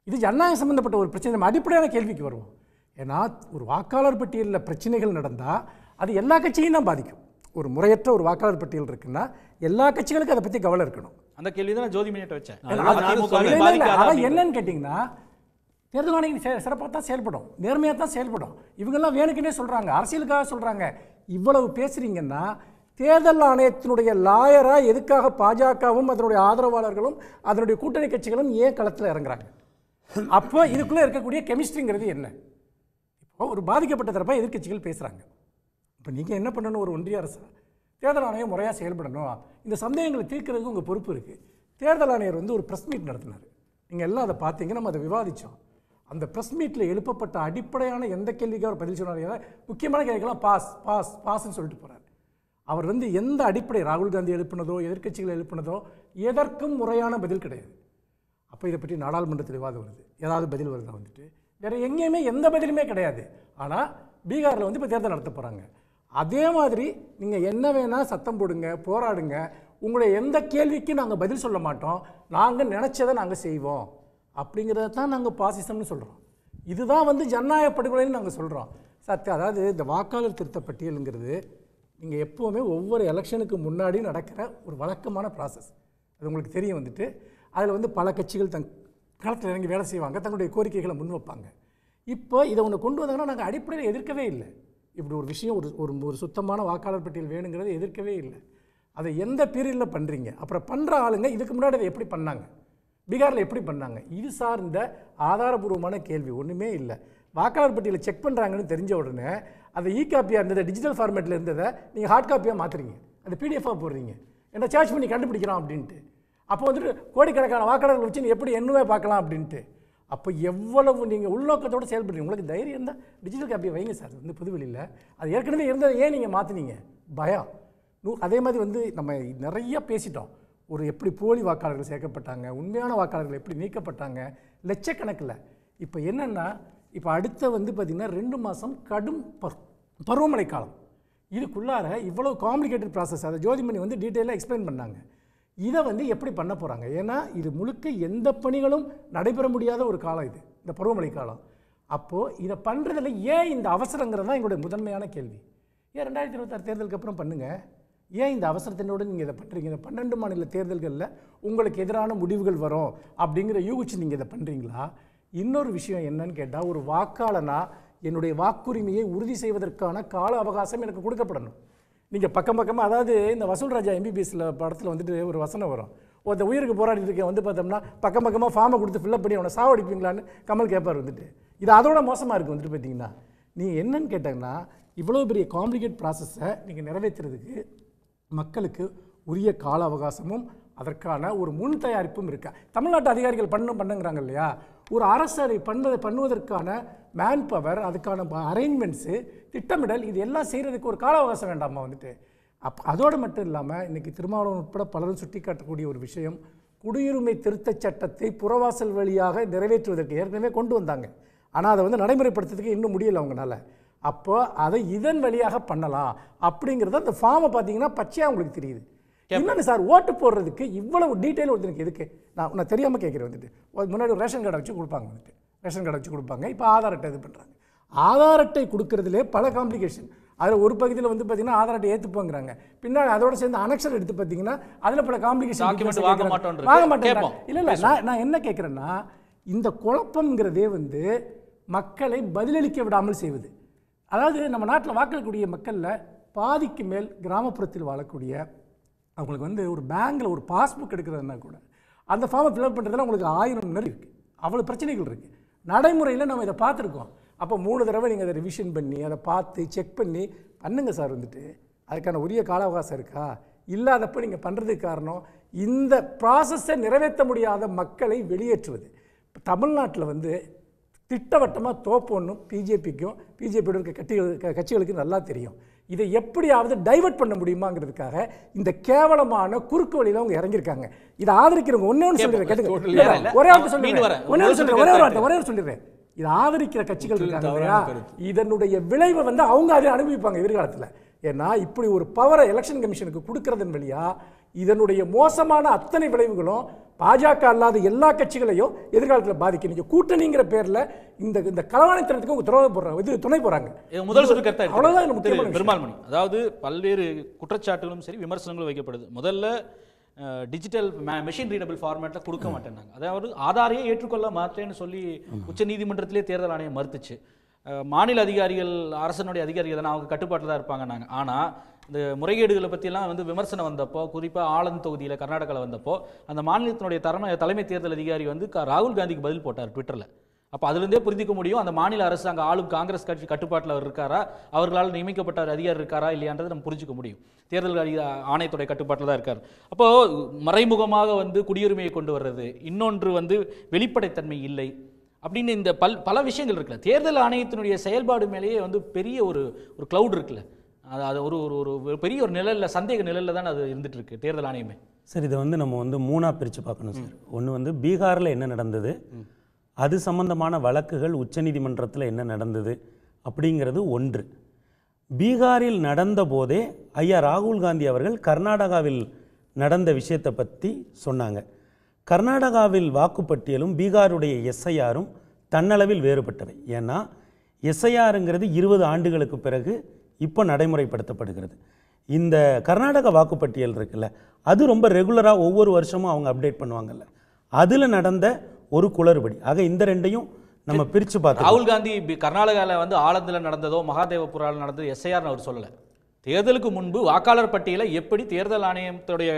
இது ஜனநாயகம் சம்மந்தப்பட்ட ஒரு பிரச்சனை. நம்ம அடிப்படையான கேள்விக்கு வருவோம். ஏன்னா ஒரு வாக்காளர் பட்டியலில் பிரச்சனைகள் நடந்தால் அது எல்லா கட்சியும் தான் பாதிக்கும். ஒரு முறையற்ற ஒரு வாக்காளர் பட்டியல் இருக்குன்னா எல்லா கட்சிகளுக்கும் அதை பற்றி கவலை இருக்கணும். அந்த கேள்வி தான் ஜோதிமணியிட்ட வச்சேன். என்னன்னு கேட்டிங்கன்னா தேர்தல் ஆணையம் சிறப்பாக தான் செயல்படும், நேர்மையாக தான் செயல்படும். இவங்கெல்லாம் வேணுக்குன்னே சொல்கிறாங்க, அரசியலுக்காக சொல்கிறாங்க. இவ்வளவு பேசுகிறீங்கன்னா தேர்தல் ஆணையத்தினுடைய லாயராக எதுக்காக பாஜகவும் அதனுடைய ஆதரவாளர்களும் அதனுடைய கூட்டணி கட்சிகளும் ஏன் களத்தில் இறங்குறாங்க? அப்போ இதுக்குள்ளே இருக்கக்கூடிய கெமிஸ்ட்ரிங்கிறது என்ன? இப்போ ஒரு பாதிக்கப்பட்ட தரப்பாக எதிர்கட்சிகள் பேசுகிறாங்க. இப்போ நீங்கள் என்ன பண்ணணும்? ஒரு ஒன்றிய அரசு தேர்தல் ஆணையம் முறையாக செயல்படணும். இந்த சந்தேகங்களை தீர்க்கிறதுக்கு உங்கள் பொறுப்பு இருக்குது. தேர்தல் ஆணையர் வந்து ஒரு ப்ரெஸ் மீட் நடத்தினார். நீங்கள் எல்லாம் அதை பார்த்தீங்க, நம்ம அதை விவாதித்தோம். அந்த ப்ரெஸ் மீட்டில் எழுப்பப்பட்ட அடிப்படையான எந்த கேள்விக்கு அவர் பதில் சொன்னார்? ஏதாவது முக்கியமான கேள்விக்கெல்லாம் பாஸ் பாஸ் பாஸ்ன்னு சொல்லிட்டு போகிறார். அவர் வந்து எந்த அடிப்படை, ராகுல் காந்தி எழுப்பினதோ எதிர்க்கட்சிகள் எழுப்பினதோ எதற்கும் முறையான பதில் கிடையாது. அப்போ இதை பற்றி நாடாளுமன்றத்தில் விவாதம் வருது, ஏதாவது பதில் வருதா? வந்துட்டு வேறு எங்கேயுமே எந்த பதிலுமே கிடையாது. ஆனால் பீகாரில் வந்து இப்போ தேர்தல் நடத்த போகிறாங்க. அதே மாதிரி நீங்கள் என்ன வேணால் சத்தம் போடுங்க, போராடுங்க, உங்களுடைய எந்த கேள்விக்கு நாங்கள் பதில் சொல்ல மாட்டோம், நாங்கள் நினச்சதை நாங்கள் செய்வோம் அப்படிங்கிறத தான் நாங்கள் பாசிசம்னு சொல்கிறோம். இதுதான் வந்து ஜனநாயக படுகொலைன்னு நாங்கள் சொல்கிறோம். அதாவது இந்த வாக்காளர் திருத்த பட்டியலுங்கிறது நீங்கள் எப்போவுமே ஒவ்வொரு எலெக்ஷனுக்கு முன்னாடி நடக்கிற ஒரு வழக்கமான ப்ராசஸ். அது உங்களுக்கு தெரியும். வந்துட்டு அதில் வந்து பல கட்சிகள் களத்தில் இறங்கி வேலை செய்வாங்க, தங்களுடைய கோரிக்கைகளை முன் வைப்பாங்க. இப்போ இதை ஒன்று கொண்டு வந்தாங்கன்னா நாங்கள் அடிப்படையில் எதிர்க்கவே இல்லை. இப்படி ஒரு விஷயம், ஒரு சுத்தமான வாக்காளர் பட்டியல் வேணுங்கிறத எதிர்க்கவே இல்லை. அதை எந்த பீரியடில் பண்ணுறீங்க, அப்புறம் பண்ணுற ஆளுங்க இதுக்கு முன்னாடி அதை எப்படி பண்ணாங்க, பீகாரில் எப்படி பண்ணாங்க, இது சார்ந்த ஆதாரபூர்வமான கேள்வி ஒன்றுமே இல்லை. வாக்காளர் பட்டியலை செக் பண்ணுறாங்கன்னு தெரிஞ்ச உடனே அதை காப்பியாக இருந்ததை டிஜிட்டல் ஃபார்மேட்டில் இருந்ததை நீங்கள் ஹார்ட் காப்பியாக மாற்றுறீங்க, அந்த பிடிஎஃபாக போடுறீங்க, என்ன சார்ஜ் பண்ணி கண்டுபிடிக்கிறோம் அப்படின்ட்டு. அப்போ வந்துட்டு கோடிக்கணக்கான வாக்காளர்கள் வச்சு நீ எப்படி என்னவே பார்க்கலாம் அப்படின்ட்டு. அப்போ எவ்வளவு நீங்கள் உள்நோக்கத்தோடு செயல்படுறீங்க. உங்களுக்கு தைரியம் தான் டிஜிட்டல் காப்பியை வைங்க சார் வந்து புதுவெளியில். அது ஏற்கனவே இருந்ததை ஏன் நீங்கள் மாற்றினீங்க, பயம். அதே மாதிரி வந்து நம்ம நிறைய பேசிட்டோம். ஒரு எப்படி போலி வாக்காளர்கள் சேர்க்கப்பட்டாங்க, உண்மையான வாக்காளர்கள் எப்படி நீக்கப்பட்டாங்க, லட்சக்கணக்கில். இப்போ என்னென்னா இப்போ அடுத்த வந்து பார்த்திங்கன்னா 2 மாதம் கடும் பருவமழை காலம். இதுக்குள்ளார இவ்வளோ காம்ப்ளிகேட்டட் ப்ராசஸ், அதை ஜோதிமணி வந்து டீட்டெயிலாக எக்ஸ்பிளைன் பண்ணாங்க. இதை வந்து எப்படி பண்ண போகிறாங்க, ஏன்னா இது முழுக்க எந்த பணிகளும் நடைபெற முடியாத ஒரு காலம் இது, இந்த பருவமழை காலம். அப்போது இதை பண்ணுறதுல ஏன் இந்த அவசரங்கிறது தான் எங்களுடைய முதன்மையான கேள்வி. ஏன் 2026 தேர்தலுக்கு அப்புறம் பண்ணுங்கள், ஏன் இந்த அவசரத்தினோடு நீங்கள் இதை பண்ணுறீங்க? இந்த 12 மாநில தேர்தல்களில் உங்களுக்கு எதிரான முடிவுகள் வரும் அப்படிங்கிற யூகிச்சு நீங்கள் இதை பண்ணுறீங்களா? இன்னொரு விஷயம் என்னன்னு கேட்டால், ஒரு வாக்காளனா என்னுடைய வாக்குரிமையை உறுதி செய்வதற்கான கால அவகாசம் எனக்கு கொடுக்கப்படணும். நீங்கள் பக்கமாக அதாவது இந்த வசூல் ராஜா எம்பிபிஎஸ்ல படத்தில் வந்துட்டு ஒரு வசனம் வரும், ஒருத்த உயிருக்கு போராடிட்டு இருக்கேன் வந்து பார்த்தோம்னா பக்கமாக ஃபார்மை கொடுத்து ஃபில்லப் பண்ணி அவனை சாவடிப்பீங்களான்னு கமல் கேட்பார் வந்துட்டு. இது அதோட மோசமாக இருக்குது வந்துட்டு பார்த்தீங்கன்னா. நீங்கள் என்னன்னு கேட்டாங்கன்னா, இவ்வளோ பெரிய காம்ப்ளிகேட் ப்ராசஸை நீங்கள் நிறைவேற்றுறதுக்கு மக்களுக்கு உரிய கால அவகாசமும் அதற்கான ஒரு முன் தயாரிப்பும் இருக்கா? தமிழ்நாட்டு அதிகாரிகள் பண்ணுங்கிறாங்க இல்லையா, ஒரு அரசு அதை பண்ணுவதற்கான மேன் பவர், அதுக்கான அரேஞ்ச்மெண்ட்ஸு, திட்டமிடல், இது எல்லாம் செய்கிறதுக்கு ஒரு கால அவகாசம் வேண்டாமா வந்துட்டு? அதோடு மட்டும் இல்லாமல் இன்றைக்கி திருமாவளவன் உட்பட பலரும் சுட்டி காட்டக்கூடிய ஒரு விஷயம், குடியுரிமை திருத்தச் சட்டத்தை புறவாசல் வழியாக நிறைவேற்றுவதற்கு ஏற்கனவே கொண்டு வந்தாங்க, ஆனால் அதை வந்து நடைமுறைப்படுத்துறதுக்கு இன்னும் முடியலை அவங்களால. அப்போ அதை இதன் வழியாக பண்ணலாம் அப்படிங்கிறத அந்த ஃபார்மை பார்த்தீங்கன்னா பச்சையாக உங்களுக்கு தெரியுது. என்னென்ன சார் ஓட்டு போடுறதுக்கு இவ்வளவு டீட்டெயில் ஒருத்தருக்கு எதுக்கு? நான் தெரியாமல் கேட்குறேன் வந்துட்டு. முன்னாடி ஒரு ரேஷன் கார்டை வச்சு கொடுப்பாங்க வந்துட்டு, ரேஷன் கார்டை வச்சு கொடுப்பாங்க. இப்போ ஆதார் அட்டை இது பண்ணுறாங்க. ஆதார் அட்டை கொடுக்கறதுலே பல காம்ப்ளிகேஷன். அதில் ஒரு பகுதியில் வந்து பார்த்தீங்கன்னா ஆதார் அட்டை ஏற்றுப்போங்கிறாங்க, பின்னாடி அதோட சேர்ந்து அனெக்ஷன் எடுத்து பார்த்தீங்கன்னா அதில் பல காம்ப்ளிகேஷன் வாங்க மாட்டேன். இல்லை இல்லை, நான் என்ன கேட்குறேன்னா, இந்த குழப்பங்கிறதே வந்து மக்களை பதிலளிக்க விடாமல் செய்வது. அதாவது நம்ம நாட்டில் வாக்களிக்கக்கூடிய மக்களில் பாதிக்கு மேல் கிராமப்புறத்தில் வாழக்கூடிய அவங்களுக்கு வந்து ஒரு பேங்கில் ஒரு பாஸ்புக் எடுக்கிறதுனா கூட அந்த ஃபார்மை ஃபில்அப் பண்ணுறதுல உங்களுக்கு 1000 நெறி இருக்குது, அவ்வளோ பிரச்சனைகள் இருக்குது. நடைமுறையில் நம்ம இதை பார்த்துருக்கோம். அப்போ 3 தடவை நீங்கள் அதை ரிவிஷன் பண்ணி அதை பார்த்து செக் பண்ணி பண்ணுங்க சார் வந்துட்டு. அதுக்கான உரிய கால அவகாசம் இருக்கா? இல்லாதப்போ நீங்கள் பண்ணுறதுக்கு காரணம் இந்த ப்ராசஸை நிறைவேற்ற முடியாத மக்களை வெளியேற்றுவது. தமிழ்நாட்டில் வந்து திட்டவட்டமாக தோப்போன்னும் பிஜேபிக்கும் பிஜேபியோட இருக்க கட்சிகளுக்கு நல்லா தெரியும். இதை எப்படியாவது டைவர்ட் பண்ண முடியுமாங்கிறதுக்காக இந்த கேவலமான குறுக்கு வழியில் அவங்க இறங்கியிருக்காங்க. இதை ஆதரிக்கிறவங்க ஒன்னே சொல்லிடுறேன், ஒரே சொல்லிடுறேன், இதை ஆதரிக்கிற கட்சிகள் இருக்காங்க இல்லையா, இதனுடைய விளைவை வந்து அவங்க அதை அனுபவிப்பாங்க எதிர்காலத்தில். ஏன்னா இப்படி ஒரு பவரை எலெக்ஷன் கமிஷனுக்கு கொடுக்கறதன் வழியா இதனுடைய மோசமான அத்தனை விளைவுகளும் பாஜக அல்லாத எல்லா கட்சிகளையும் எதிர்காலத்தில் பாதிக்க. நீங்க கூட்டணிங்கிற பேர்ல இந்த களவாணித்தனத்துக்கு உங்க துரோகம் போடுறாங்க, இது துணை போறாங்க. முதல் சொல்லி கருத்தா அவ்வளவுதான் முக்கியமான பெருமாள்மணி. அதாவது பல்வேறு குற்றச்சாட்டுகளும் சரி விமர்சனங்களும் வைக்கப்படுது. முதல்ல டிஜிட்டல் மெஷின் ரீடபிள் ஃபார்மேட்டில் கொடுக்க மாட்டேன்னாங்க. அதாவது ஆதாரையே ஏற்றுக்கொள்ள மாட்டேன்னு சொல்லி உச்ச நீதிமன்றத்திலே தேர்தல் ஆணையம் மறுத்துச்சு. மாநில அதிகாரிகள் அரசனுடைய அதிகாரிகள் தானே, அவங்க கட்டுப்பாட்டில் தான் இருப்பாங்க நாங்கள். ஆனால் இந்த முறைகேடுகளை பற்றியெல்லாம் வந்து விமர்சனம் வந்தப்போ, குறிப்பாக ஆளந்த் தொகுதியில் கர்நாடகாவில் வந்தப்போ அந்த மாநிலத்தினுடைய தலைமை தேர்தல் அதிகாரி வந்து ராகுல் காந்திக்கு பதில் போட்டார் ட்விட்டரில். அப்போ அதுலேருந்தே புரிஞ்சிக்க முடியும் அந்த மாநில அரசு அங்கே ஆளும் காங்கிரஸ் கட்சி கட்டுப்பாட்டில் அவர் இருக்காரா, அவர்களால் நியமிக்கப்பட்ட அதிகாரி இருக்காரா இல்லையான்றது நம்ம புரிஞ்சுக்க முடியும். தேர்தல் ஆணையத்துடைய கட்டுப்பாட்டில் தான் இருக்கார். அப்போது மறைமுகமாக வந்து குடியுரிமையை கொண்டு வர்றது, இன்னொன்று வந்து வெளிப்படைத்தன்மை இல்லை அப்படின்னு இந்த பல விஷயங்கள் இருக்குல்ல. தேர்தல் ஆணையத்தினுடைய செயல்பாடு மேலேயே வந்து பெரிய ஒரு கிளவுட் இருக்குல்ல, அது ஒரு ஒரு பெரிய ஒரு நிழலில், சந்தேக நிழலில் தான் அது இருந்துட்டு இருக்கு தேர்தல் ஆணையமே. சார் இதை வந்து நம்ம வந்து 3ஆக பிரித்து பார்க்கணும் சார். ஒன்று வந்து பீகாரில் என்ன நடந்தது, அது சம்பந்தமான வழக்குகள் உச்சநீதிமன்றத்தில் என்ன நடந்தது அப்படிங்கிறது ஒன்று. பீகாரில் நடந்த போதே ஐயா ராகுல் காந்தி அவர்கள் கர்நாடகாவில் நடந்த விஷயத்தை பற்றி சொன்னாங்க. கர்நாடகாவில் வாக்குப்பட்டியலும் பீகாருடைய எஸ்ஐஆரும் தன்னளவில் வேறுபட்டவை. ஏன்னா எஸ்ஐஆருங்கிறது 20 ஆண்டுகளுக்கு பிறகு இப்போ நடைமுறைப்படுத்தப்படுகிறது. இந்த கர்நாடக வாக்குப்பட்டியல் இருக்குல்ல, அது ரொம்ப ரெகுலராக ஒவ்வொரு வருஷமும் அவங்க அப்டேட் பண்ணுவாங்கல்ல, அதில் நடந்த ஒரு குளறுபடி. ஆக இந்த ரெண்டையும் நம்ம பிரித்து பார்த்தோம். ராகுல் காந்தி கர்நாடகாவில் வந்து ஆலந்தில் நடந்ததோ மகாதேவபுராவில் நடந்ததோ எஸ்ஐஆர்னு அவர் சொல்லலை. தேர்தலுக்கு முன்பு வாக்காளர் பட்டியலை எப்படி தேர்தல் ஆணையத்துடைய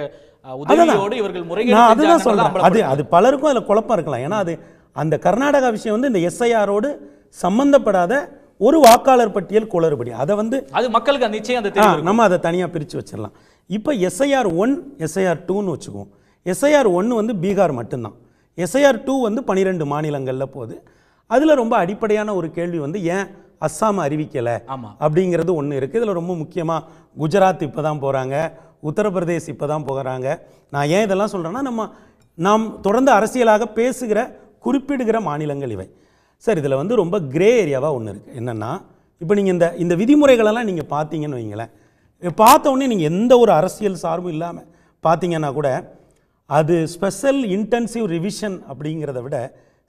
உதவியோடு இவர்கள் முறைகேடு அதுதான் சொல்றேன். அது பலருக்கும் அதுல குழப்பம் இருக்கலாம். ஏன்னா அது அந்த கர்நாடகா விஷயம் வந்து இந்த எஸ்ஐஆரோடு சம்பந்தப்படாத ஒரு வாக்காளர் பட்டியல் குளறுபடி. அதை வந்து அது மக்களுக்கு நிச்சயம் அந்த நம்ம அதை தனியாக பிரித்து வச்சிடலாம். இப்போ எஸ்ஐஆர் 1 எஸ்ஐஆர் 2ன்னு வச்சுக்குவோம். எஸ்ஐஆர் 1 வந்து பீகார் மட்டும்தான். எஸ்ஐஆர் 2 வந்து 12 மாநிலங்களில் போகுது. அதில் ரொம்ப அடிப்படையான ஒரு கேள்வி வந்து ஏன் அஸ்ஸாம் அறிவிக்கலை அப்படிங்கிறது ஒன்று இருக்குது. இதில் ரொம்ப முக்கியமாக குஜராத் இப்போ தான் போகிறாங்க, உத்தரப்பிரதேஷ் இப்போ தான் போகிறாங்க. நான் ஏன் இதெல்லாம் சொல்கிறேன்னா நாம் தொடர்ந்து அரசியலாக பேசுகிற குறிப்பிடுகிற மாநிலங்கள் இவை. சார் இதில் வந்து ரொம்ப கிரே ஏரியாவாக ஒன்று இருக்குது. என்னென்னா இப்போ நீங்கள் இந்த விதிமுறைகளெல்லாம் நீங்கள் பார்த்தீங்கன்னு வைங்களேன், பார்த்த உடனே நீங்கள் எந்த ஒரு அரசியல் சார்பும் இல்லாமல் பார்த்தீங்கன்னா கூட அது ஸ்பெஷல் இன்டென்சிவ் ரிவிஷன் அப்படிங்கிறத விட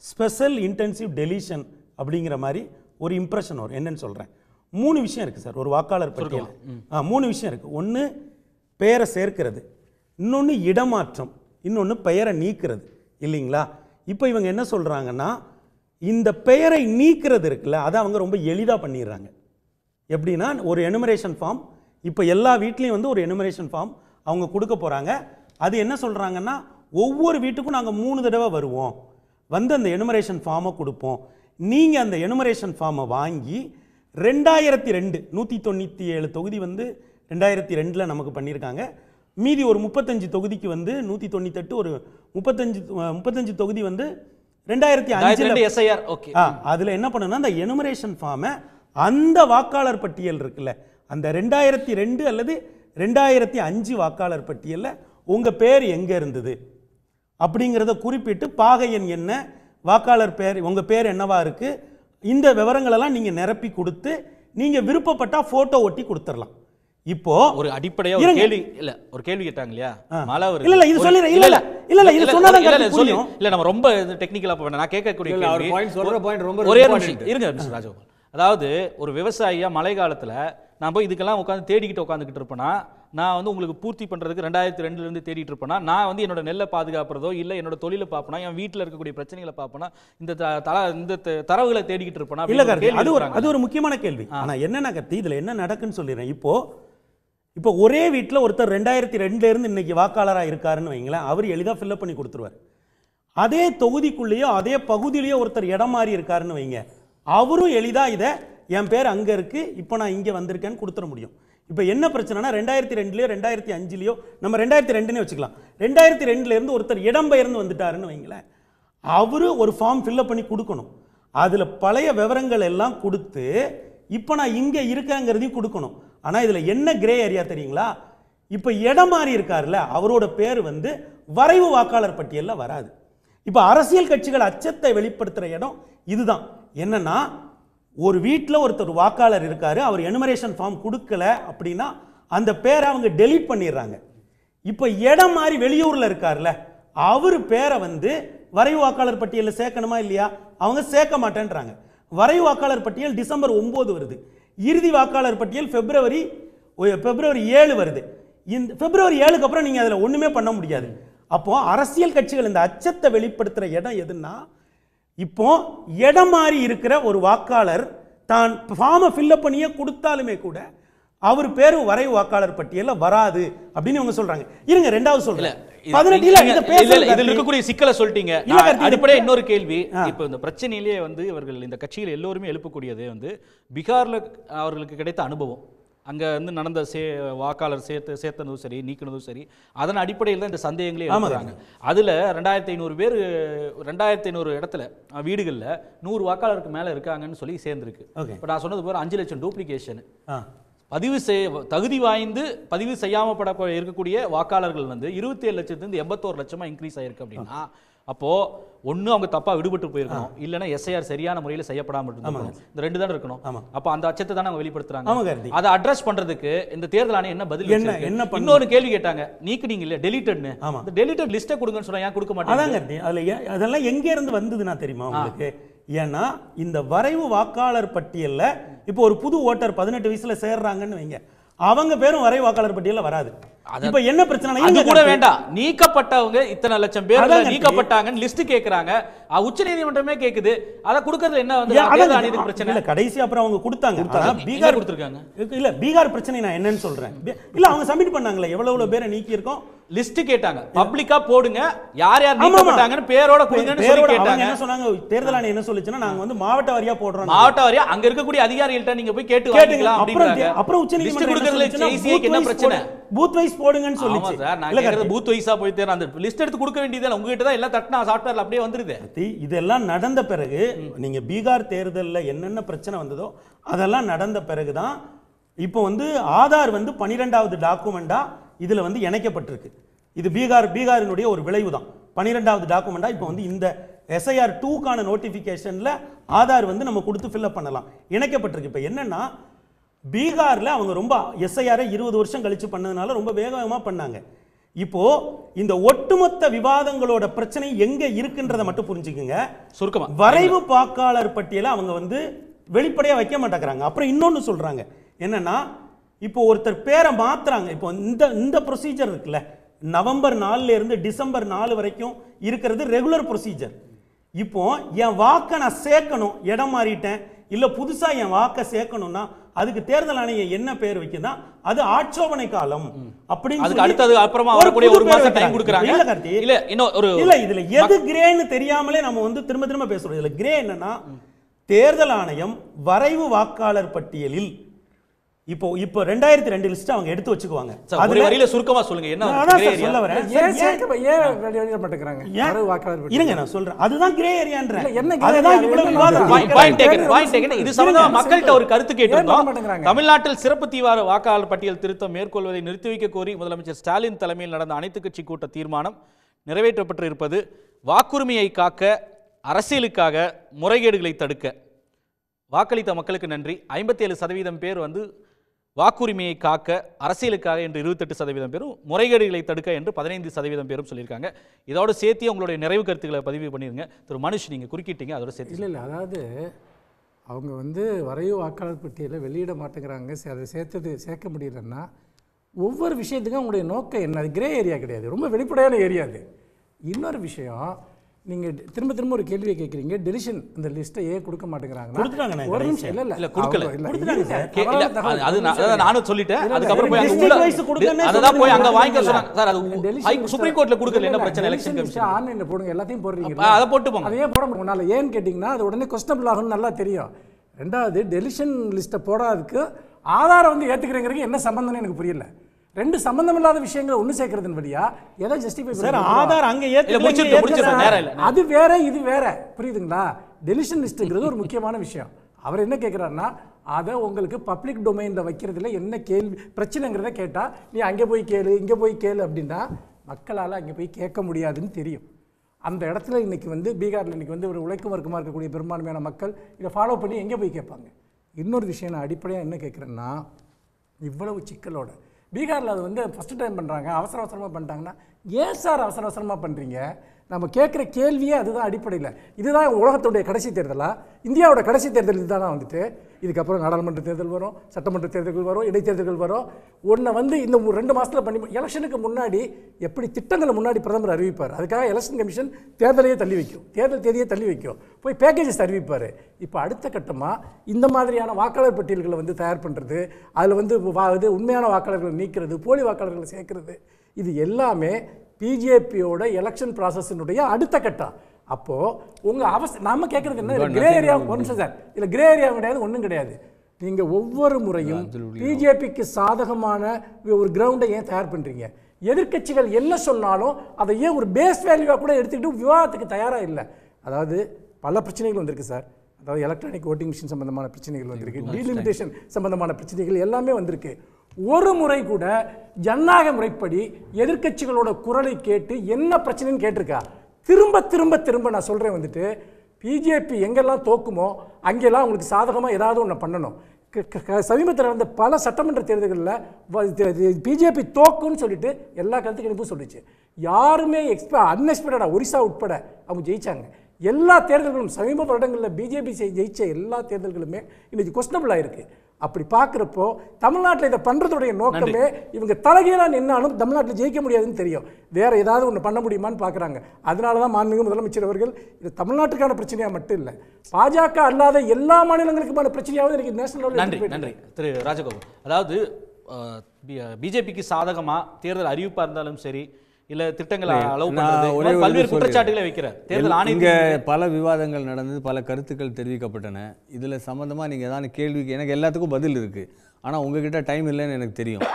ஸ்பெஷல் இன்டென்சிவ் டெலிஷன் அப்படிங்கிற மாதிரி ஒரு இம்ப்ரெஷன் வரும். என்னன்னு சொல்கிறேன், 3 விஷயம் இருக்குது சார் ஒரு வாக்காளர் பட்டியல். 3 விஷயம் இருக்குது. ஒன்று பெயரை சேர்க்கிறது, இன்னொன்று இடமாற்றம், இன்னொன்று பெயரை நீக்கிறது இல்லைங்களா. இப்போ இவங்க என்ன சொல்கிறாங்கன்னா இந்த பெயரை நீக்கிறது இருக்குல்ல அதை அவங்க ரொம்ப எளிதாக பண்ணிடுறாங்க. எப்படின்னா ஒரு எனுமரேஷன் ஃபார்ம் இப்போ எல்லா வீட்லேயும் வந்து ஒரு எனுமரேஷன் ஃபார்ம் அவங்க கொடுக்க போகிறாங்க. அது என்ன சொல்கிறாங்கன்னா ஒவ்வொரு வீட்டுக்கும் நாங்கள் 3 தடவை வருவோம், வந்து அந்த எனுமரேஷன் ஃபார்மை கொடுப்போம். நீங்கள் அந்த எனுமரேஷன் ஃபார்மை வாங்கி 2002 197 தொகுதி வந்து 2002 நமக்கு பண்ணியிருக்காங்க. மீதி ஒரு 35 தொகுதிக்கு வந்து 198 ஒரு 35 தொகுதி வந்து 2005 எஸ்ஐஆர். ஓகே, அதில் என்ன பண்ணுன்னா அந்த எனுமரேஷன் ஃபார்மை அந்த வாக்காளர் பட்டியல் இருக்குல்ல அந்த 2002 அல்லது 2005 வாக்காளர் பட்டியலில் உங்கள் பேர் எங்கே இருந்தது அப்படிங்கிறத குறிப்பிட்டு பாகை எண் என்ன, வாக்காளர் பேர், உங்கள் பேர் என்னவா இருக்குது, இந்த விவரங்களெல்லாம் நீங்கள் நிரப்பி கொடுத்து நீங்கள் விருப்பப்பட்டால் ஃபோட்டோ ஒட்டி கொடுத்துடலாம். இப்போ ஒரு அடிப்படையா ஒரு கேள்வி இல்ல ஒரு கேள்வி கேட்டாங்க இல்லையா மாலாவர் இல்ல இது சொல்லிரேன் இல்ல இது சொன்னாதான் புரியும். இல்ல நம்ம ரொம்ப டெக்னிக்கலா போவேன். நான் கேட்கக்கூடிய கேள்வி ரொம்ப ஒரே நிமிஷம் இருங்க மிஸ்டர் ராஜகோபால். அதாவது ஒரு விவசாயியா மழை காலத்துல நான் போய் இதுக்கெல்லாம் உட்காந்து தேடிக்கிட்டு உட்காந்துக்கிட்டு இருப்பேனா, நான் வந்து உங்களுக்கு பூர்த்தி பண்றதுக்கு 2002 இருந்து தேடிட்டு இருப்பேனா, நான் வந்து என்னோட நெல்லை பாதுகாப்புறதோ இல்ல என்னோட தொழிலை பார்ப்பனா, என் வீட்டில் இருக்கக்கூடிய பிரச்சனைகளை பார்ப்பனா, இந்த தரவுகளை தேடிக்கிட்டு இருப்பேனா? இல்ல அது ஒரு முக்கியமான கேள்வி. ஆனா என்ன கத்தி இதுல என்ன நடக்குன்னு சொல்லிடுறேன். இப்போ ஒரே வீட்டில் ஒருத்தர் 2002 இருந்து இன்னைக்கு வாக்காளராக இருக்காருன்னு வைங்களேன், அவர் எளிதாக ஃபில்அப் பண்ணி கொடுத்துருவார். அதே தொகுதிக்குள்ளேயோ அதே பகுதியிலேயோ ஒருத்தர் இடம் மாறி இருக்காருன்னு வைங்க, அவரும் எளிதாக இதை என் பேர் அங்கே இருக்கு இப்போ நான் இங்கே வந்திருக்கேன்னு கொடுத்துட முடியும். இப்போ என்ன பிரச்சனைனா 2002லயோ 2005லயோ நம்ம 2002னே வச்சுக்கலாம், 2002 ஒருத்தர் இடம்பெயர்ந்து வந்துட்டாருன்னு வைங்களேன், அவரு ஒரு ஃபார்ம் ஃபில்அப் பண்ணி கொடுக்கணும். அதில் பழைய விவரங்கள் எல்லாம் கொடுத்து இப்போ நான் இங்கே இருக்கேங்கிறதையும் கொடுக்கணும். ஆனால் இதில் என்ன கிரே ஏரியா தெரியுங்களா, இப்போ இடம் மாறி இருக்காருல்ல அவரோட பேர் வந்து வரைவு வாக்காளர் பட்டியலில் வராது. இப்போ அரசியல் கட்சிகள் அச்சத்தை வெளிப்படுத்துகிற இடம் இதுதான். என்னன்னா ஒரு வீட்டில் ஒருத்தர் வாக்காளர் இருக்காரு, அவர் எனுமரேஷன் ஃபார்ம் கொடுக்கல அப்படின்னா அந்த பேரை அவங்க டெலீட் பண்ணிடுறாங்க. இப்போ இடம் மாறி வெளியூரில் இருக்காருல்ல அவர் பேரை வந்து வரைவு வாக்காளர் பட்டியலில் சேர்க்கணுமா இல்லையா, அவங்க சேர்க்க மாட்டேன்றாங்க. வரைவு வாக்காளர் பட்டியல் டிசம்பர் 9 வருது, இறுதி வாக்காளர் பட்டியல் பிப்ரவரி 7 வருது. இந்த பிப்ரவரி 7க்கு அப்புறம் நீங்கள் அதில் ஒன்றுமே பண்ண முடியாது. அப்போ அரசியல் கட்சிகள் இந்த அச்சத்தை வெளிப்படுத்துகிற இடம் எதுன்னா, இப்போ இடம் மாறி இருக்கிற ஒரு வாக்காளர் தான் ஃபார்மை ஃபில்அப் பண்ணியே கொடுத்தாலுமே கூட அவர் பேரு வரைவு வாக்காளர் பட்டியலில் வராது அப்படின்னு அவங்க சொல்றாங்க. இருங்க ரெண்டாவது சொல்றேன். 18 இதில் இருக்கக்கூடிய சிக்கலை சொல்லிட்டீங்க. அடிப்படையாக இன்னொரு கேள்வி, இப்போ இந்த பிரச்சனையிலேயே வந்து இவர்கள் இந்த கட்சியில் எல்லோருமே எழுப்பக்கூடியது வந்து பீகார்ல அவர்களுக்கு கிடைத்த அனுபவம், அங்க வந்து நடந்த வாக்காளர் சேர்த்ததும் சரி நீக்கினதும் சரி, அதன் அடிப்படையில் தான் இந்த சந்தேகங்களே எழுப்புறாங்க. அதுல 2500 இடத்துல வீடுகளில் 100 வாக்காளருக்கு மேல இருக்காங்கன்னு சொல்லி சேர்ந்திருக்கு. இப்போ நான் சொன்னது போல 5 லட்சம் டூப்ளிகேஷன் தகுதி வாய்ந்து பதிவு செய்யாமப்பட இருக்கக்கூடிய வாக்காளர்கள் வந்து 27 லட்சத்திலிருந்து 81 லட்சமா இன்க்ரீஸ் ஆயிருக்கு. அப்படின்னா அப்போ ஒண்ணு அவங்க தப்பா விடுபட்டு போயிருக்கணும், இல்லைன்னா எஸ்ஐஆர் சரியான முறையில் செய்யப்படாம இருக்கணும். இந்த 2 தான் இருக்கணும். அப்போ அந்த அச்சத்தை தான் அவங்க வெளிப்படுத்துறாங்க. அதை அட்ரஸ் பண்றதுக்கு இந்த தேர்தல் ஆணையம் என்ன பதில் என்ன இன்னொரு கேள்வி கேட்டாங்க, நீக்குனீங்க இல்ல டெலிட்டட்னு, அந்த டெலிட்டட் லிஸ்ட்டை கொடுங்கன்னு சொன்னா ஏன் கொடுக்க மாட்டாங்க? அதெல்லாம் எங்க இருந்து வந்ததுன்னா தெரியுமா உங்களுக்கு? ஏன்னா இந்த வரைவு வாக்காளர் பட்டியலில் இப்போ ஒரு புது ஓட்டர் 18 வயசுல சேர்றாங்கன்னு வைங்க, அவங்க பேரும் வரைவு வாக்காளர் பட்டியலில் வராது. இப்ப என்ன பிரச்சனை? அது கூட வேண்டாம். நீக்கப்பட்டவங்க இத்தனை லட்சம் பேர் நீக்கப்பட்டாங்கன்னு லிஸ்ட் கேக்குறாங்க. உச்சநீதிமன்றமே கேக்குது. அத கொடுக்கறதுல என்ன வந்து அநீதி பிரச்சனை இல்ல. கடைசி அப்புறம் அவங்க கொடுத்தாங்க. பீகார் கொடுத்திருக்காங்க. இல்ல, பீகார் பிரச்சனை நான் என்னன்னு சொல்றேன். இல்ல, அவங்க சப்மிட் பண்ணாங்களே எவ்வளவு பேரை நீக்கி இருக்கோம் லிஸ்ட் கேட்டாங்க. பப்ளிக்கா போடுங்க, யார் யார் நீக்கப்பட்டாங்கன்னு பேரோட கொடுங்கன்னு சொல்லி கேட்டாங்க. என்ன சொன்னாங்க? தேர்தல் ஆணையம் என்ன சொல்லுச்சுன்னா, நாங்க வந்து மாவட்ட வாரியா போடுறோம். மாவட்ட வாரியா அங்க இருக்கக்கூடிய அதிகாரிகள்ட்ட நீங்க போய் கேட்டு வாங்கிக்கலாம் அப்படிங்கறாங்க. அப்புறம் உச்சநீதிமன்றம் கொடுக்கறதுல ஜேசிக்கு என்ன பிரச்சனை? பூத் வைஸ் போடுங்கன்னு சொல்லிச்சு. சார், நான் கேக்குறது பூத் வைஸா போய் தேர் அந்த லிஸ்ட் எடுத்து கொடுக்க வேண்டியது உங்ககிட்ட தான் எல்லாம் தட்டனா சாஃப்ட்வேர்ல அப்படியே வந்துருது. இதெல்லாம் நடந்த பிறகு நீங்க பீகார் தேர்தல்ல என்னென்ன பிரச்சனை வந்ததோ அதெல்லாம் நடந்த பிறகுதான் இப்போ வந்து ஆதார் வந்து 12வது டாக்குமெண்டா இதுல வந்து இணைக்கப்பட்டிருக்கு. இது பீகாரினுடைய ஒரு விளைவு தான். 12வது டாக்குமெண்டா இப்போ வந்து இந்த SIR 2க்கான நோட்டிபிகேஷன்ல ஆதார் வந்து நம்ம கொடுத்து ஃபில் அப் பண்ணலாம், இணைக்கப்பட்டிருக்கு. இப்போ என்னன்னா, பீகார்ல அவங்க ரொம்ப SIR 20 வருஷம் கழிச்சு பண்ணதுனால ரொம்ப வேகமா பண்ணாங்க. இப்போ இந்த ஒட்டுமொத்த விவாதங்களோட பிரச்சனை எங்க இருக்குன்றத மட்டும் புரிஞ்சுக்குங்க. சுருக்கமா, வரைவு வாக்காளர் பட்டியலை அவங்க வந்து வெளிப்படையா வைக்க மாட்டேங்கிறாங்க. அப்புறம் இன்னொன்னு சொல்றாங்க என்னன்னா, இப்போ ஒருத்தர் பேரை மாத்துறாங்க. இப்போ இந்த ப்ரொசீஜர் இருக்குல்ல, நவம்பர் 4ல இருந்து டிசம்பர் 4 வரைக்கும் இருக்கிறது ரெகுலர் ப்ரொசீஜர். இப்போ என் வாக்கை நான் சேர்க்கணும், இடம் மாறிட்டேன், இல்ல புதுசா என் வாக்கை சேர்க்கணும்னா அதுக்கு தேர்தல் ஆணையம் என்ன பேர் வைக்குதா, அது ஆட்சேபனை காலம் அப்படின்னு அதுக்கு அடுத்தது அப்புறமா வரக்கூடிய ஒரு மாசம் டைம் கொடுக்கறாங்க. இல்ல கார்த்தி, இல்ல இன்னும் ஒரு இல்ல இதுல எது கிரேன்னு தெரியாமலே நம்ம வந்து திரும்ப பேசுறோம். இதுல கிரே என்னன்னா, தேர்தல் ஆணையம் வரைவு வாக்காளர் பட்டியலில் இப்போ 2002 லிஸ்ட் அவங்க எடுத்து வச்சுக்குவாங்க. அது வரியில சுருக்கமா சொல்லுங்க என்ன சொல்ல வரேன். இருங்க நான் சொல்றேன். அதுதான் கிரே ஏரியான்றேன். அதுதான் இவ்வளவு விவாதம். Point taken. இது சம்பந்தமா மக்கள்கிட்ட ஒரு கருத்து கேட்டிருந்தோம். தமிழ்நாட்டில் சிறப்பு தீவிர வாக்காளர் பட்டியல் திருத்தம் மேற்கொள்வதை நிறுத்தி வைக்க கோரி முதலமைச்சர் ஸ்டாலின் தலைமையில் நடந்த அனைத்து கட்சி கூட்ட தீர்மானம் நிறைவேற்றப்பட்டிருப்பது வாக்குரிமையை காக்க, அரசியலுக்காக, முறைகேடுகளை தடுக்க. வாக்களித்த மக்களுக்கு நன்றி. 57% பேர் வந்து வாக்குரிமையை காக்க, அரசியலுக்காக என்று 28% பேரும், முறைகேடுகளை தடுக்க என்று 15% பேரும் சொல்லியிருக்காங்க. இதோட சேர்த்து உங்களுடைய நிறைவு கருத்துக்களை பதிவு பண்ணிருங்க. திரு மனுஷ், நீங்க குறுக்கிட்டீங்க, அதோட சேர்த்து. இல்லை அதாவது அவங்க வந்து வரைவு வாக்காளர் பட்டியலை வெளியிட மாட்டேங்கிறாங்க, அதை சேர்க்க முடியலன்னா ஒவ்வொரு விஷயத்துக்கும் அவங்களுடைய நோக்கம் என்ன? அது கிரே ஏரியா கிடையாது, ரொம்ப வெளிப்படையான ஏரியா அது. இன்னொரு விஷயம், நீங்கள் திரும்ப ஒரு கேள்வியை கேட்குறீங்க, டெலிஷன் இந்த லிஸ்ட்டை ஏன் கொடுக்க மாட்டேங்கிறாங்க? ஒரு நிமிஷம், இல்லை கொடுக்கல, நானும் சொல்லிட்டேன். அதுக்கப்புறம் போய் அங்க வாங்கிக்க சொன்னாங்க சார். அது சுப்ரீம் கோர்ட்ல கொடுக்கல, என்ன பிரச்சனை? எலெக்ஷன் கமிஷன் ஆன்லைன்ல போடுங்க, எல்லாத்தையும் போடுறீங்க, அதை போட்டு போங்க. அதையே போட முடியும். ஏன்னு கேட்டிங்கன்னா அது உடனே கொஸ்டபிள் ஆகும்னு நல்லா தெரியும். ரெண்டாவது, டெலிஷன் லிஸ்ட்டை போடாததுக்கு ஆதாரம் வந்து ஏற்றுக்கிறேங்கிறது என்ன சம்பந்தம்னு எனக்கு புரியல. ரெண்டு சம்பந்தம் இல்லாத விஷயங்களை ஒன்று சேர்க்கறதன் வழியா எதை ஜஸ்டிஃபை பண்ண? ஆதார் அங்க அது வேற, இது வேற, புரியுதுங்களா? டெலிஷன் லிஸ்ட்ங்கிறது ஒரு முக்கியமான விஷயம். அவர் என்ன கேட்குறாருன்னா, அதை உங்களுக்கு பப்ளிக் டொமைனில் வைக்கிறதுல என்ன கேள்வி பிரச்சனைங்கிறத கேட்டால் நீ அங்கே போய் கேளு, இங்கே போய் கேளு அப்படின்னா மக்களால் அங்கே போய் கேட்க முடியாதுன்னு தெரியும். அந்த இடத்துல இன்றைக்கி வந்து பீகாரில் இன்றைக்கி வந்து ஒரு உழைக்கும் வர்க்கமாக இருக்கக்கூடிய பெரும்பான்மையான மக்கள் இதை ஃபாலோ பண்ணி எங்கே போய் கேட்பாங்க? இன்னொரு விஷயம் நான் அடிப்படையாக என்ன கேட்குறேன்னா, இவ்வளவு சிக்கலோட பீகாரில் அது வந்து ஃபஸ்ட்டு டைம் பண்ணுறாங்க, அவசரமாக பண்ணிட்டாங்கன்னா ஏன் சார் அவசரமாக பண்ணுறீங்க? நம்ம கேட்குற கேள்வியே அதுதான் அடிப்படையில். இதுதான் உலகத்துடைய கடைசி தேர்தலா? இந்தியாவோட கடைசி தேர்தல் இதுதானா? வந்துட்டு இதுக்கப்புறம் நாடாளுமன்ற தேர்தல் வரும், சட்டமன்ற தேர்தல்கள் வரும், இடைத்தேர்தல்கள் வரும். ஒன்றை வந்து இந்த 2 மாதத்தில் பண்ணி எலெக்ஷனுக்கு முன்னாடி எப்படி திட்டங்களை முன்னாடி பிரதமர் அறிவிப்பார், அதுக்காக எலெக்ஷன் கமிஷன் தேர்தலையே தள்ளி வைக்கும், தேர்தல் தேதியே தள்ளி வைக்கும், போய் பேக்கேஜஸ் அறிவிப்பார். இப்போ அடுத்த கட்டமாக இந்த மாதிரியான வாக்காளர் பட்டியல்களை வந்து தயார் பண்ணுறது, அதில் வந்து உண்மையான வாக்காளர்களை நீக்கிறது, போலி வாக்காளர்களை சேர்க்கறது, இது எல்லாமே பிஜேபியோட எலெக்ஷன் ப்ராசஸினுடைய அடுத்த கட்டம். அப்போது உங்கள் நாம கேட்குறது என்ன? கிரே ஏரியா ஒரு நிமிஷம் சார், இல்லை கிரே ஏரியா கிடையாது, ஒன்றும் கிடையாது. நீங்கள் ஒவ்வொரு முறையும் பிஜேபிக்கு சாதகமான ஒரு கிரவுண்டை ஏன் தயார் பண்ணுறீங்க? எதிர்க்கட்சிகள் என்ன சொன்னாலும் அதை ஏன் ஒரு பேஸ் வேல்யூவாக கூட எடுத்துக்கிட்டு விவாதத்துக்கு தயாராக இல்லை? அதாவது பல பிரச்சனைகள் வந்திருக்கு சார். அதாவது எலக்ட்ரானிக் ஓட்டிங் மிஷின் சம்பந்தமான பிரச்சனைகள் வந்திருக்கு, டீலிமிட்டேஷன் சம்பந்தமான பிரச்சனைகள் எல்லாமே வந்திருக்கு. ஒரு முறை கூட ஜனநாயக முறைப்படி எதிர்க்கட்சிகளோட குரலை கேட்டு என்ன பிரச்சனைன்னு கேட்டிருக்கா? திரும்ப நான் சொல்கிறேன், வந்துட்டு பிஜேபி எங்கெல்லாம் தோக்குமோ அங்கெல்லாம் உங்களுக்கு சாதகமாக ஏதாவது ஒன்று பண்ணணும். சமீபத்தில் நடந்த பல சட்டமன்ற தேர்தல்களில் பிஜேபி தோக்குன்னு சொல்லிட்டு எல்லா கருத்து கணிப்பும் சொல்லிச்சு. யாருமே அன்எக்ஸ்பெக்டடாக ஒரிசா உட்பட அவங்க ஜெயிச்சாங்க. எல்லா தேர்தல்களும் சமீப வருடங்களில் பிஜேபி ஜெயிச்ச எல்லா தேர்தல்களுமே இன்றைக்கி கொஸ்டபிள் ஆகிருக்கு. அப்படி பார்க்குறப்போ தமிழ்நாட்டில் இதை பண்ணுறதுடைய நோக்கமே இவங்க தலைகீழாக நின்னாலும் தமிழ்நாட்டில் ஜெயிக்க முடியாதுன்னு தெரியும். வேற ஏதாவது ஒன்று பண்ண முடியுமான்னு பார்க்குறாங்க. அதனால தான் மாண்புமிகு முதலமைச்சர் அவர்கள் இது தமிழ்நாட்டுக்கான பிரச்சனையாக மட்டும் இல்லை, பாஜக அல்லாத எல்லா மாநிலங்களுக்குமான பிரச்சனையாவது எனக்கு நேஷனல். நன்றி நன்றி திரு ராஜகோபால். அதாவது பிஜேபிக்கு சாதகமாக தேர்தல் அறிவிப்பாக இருந்தாலும் சரி, இல்லை திட்டங்களை அளவு பண்ணுறது, பல்வேறு குற்றச்சாட்டுகளை வைக்கிறார் தேர்தல் ஆணையம். இங்கே பல விவாதங்கள் நடந்தது, பல கருத்துக்கள் தெரிவிக்கப்பட்டன. இதில் சம்மந்தமாக நீங்கள் ஏதாவது கேள்விக்கு எனக்கு எல்லாத்துக்கும் பதில் இருக்குது. ஆனால் உங்ககிட்ட டைம் இல்லைன்னு எனக்கு தெரியும்.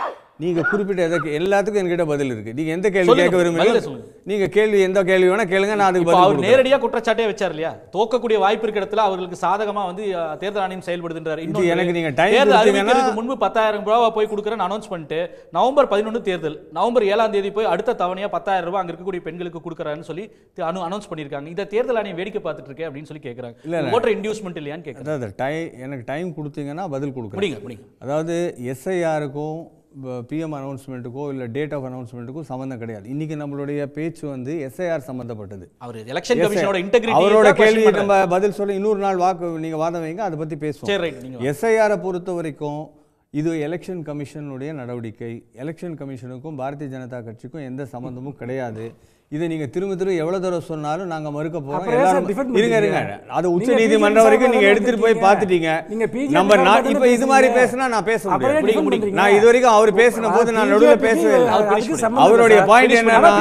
நீங்கள் குறிப்பிட்ட எல்லாத்துக்கும் என்கிட்ட பதில் இருக்குது. நீங்கள் எந்த கேள்வி கேட்க விரும்புகிறீங்க, நீங்கள் கேள்வி எந்த கேள்வி வேணால் கேளுங்க, நான் அதுக்கு பதில். அவர் நேரடியாக குற்றச்சாட்டே வச்சார் இல்லையா, தோக்கக்கூடிய வாய்ப்பு இருக்கிற இடத்துல அவர்களுக்கு சாதகமாக வந்து தேர்தல் ஆணையம் செயல்படுதுன்றார். இன்னும் எனக்கு நீங்கள் டைம் அறிவிக்கிறதுக்கு முன்பு 10,000 ரூபாய் போய் கொடுக்குறேன்னு அனௌன்ஸ் பண்ணிட்டு நவம்பர் 11 தேர்தல், நவம்பர் 7ஆம் தேதி போய் அடுத்த தவணையாக 10,000 ரூபாய் அங்கே இருக்கக்கூடிய பெண்களுக்கு கொடுக்குறாருன்னு சொல்லி அனௌன்ஸ் பண்ணியிருக்காங்க. இந்த தேர்தல் ஆணையம் வேடிக்கை பார்த்துட்டு இருக்கேன் அப்படின்னு சொல்லி கேட்குறாங்க. இல்லை ஓட்டர் இன்டியூஸ்மெண்ட் இல்லையான்னு கேட்குறாங்க. அதாவது எனக்கு டைம் கொடுத்தீங்கன்னா பதில் கொடுக்குறேன். அதாவது எஸ்ஐஆருக்கும் பிஎம் அனௌன்ஸ்மெண்ட்டுக்கோ இல்லை டேட் ஆஃப் அனௌன்ஸ்மெண்ட்டுக்கும் சம்மந்தம் கிடையாது. இன்னைக்கு நம்மளுடைய பேச்சு வந்து எஸ்ஐஆர் சம்மந்தப்பட்டது. அவரோட கேள்வி நம்ம பதில் சொல்ல இன்னொரு நாள் நீங்கள் வாதம் வைங்க, அதை பற்றி பேசுவோம். எஸ்ஐஆரை பொறுத்த வரைக்கும் இது எலெக்ஷன் கமிஷனுடைய நடவடிக்கை. எலெக்ஷன் கமிஷனுக்கும் பாரதிய ஜனதா கட்சிக்கும் எந்த சம்மந்தமும் கிடையாது. இதை நீங்க திரும்ப எவ்வளவு தடவை சொன்னாலும் நாங்க மறுக்க போறோம். இருங்க, அது உச்ச நீதிமன்றம் வரைக்கும் நீங்க எடுத்துட்டு போய் பார்த்துட்டீங்க. நம்ம இப்ப இது மாதிரி பேசினா நான் பேச முடியும். நான் இது வரைக்கும் அவர் பேசின போது நான் நடுவில் பேசவே இல்லை. அவருடைய பாயிண்ட் என்னன்னா,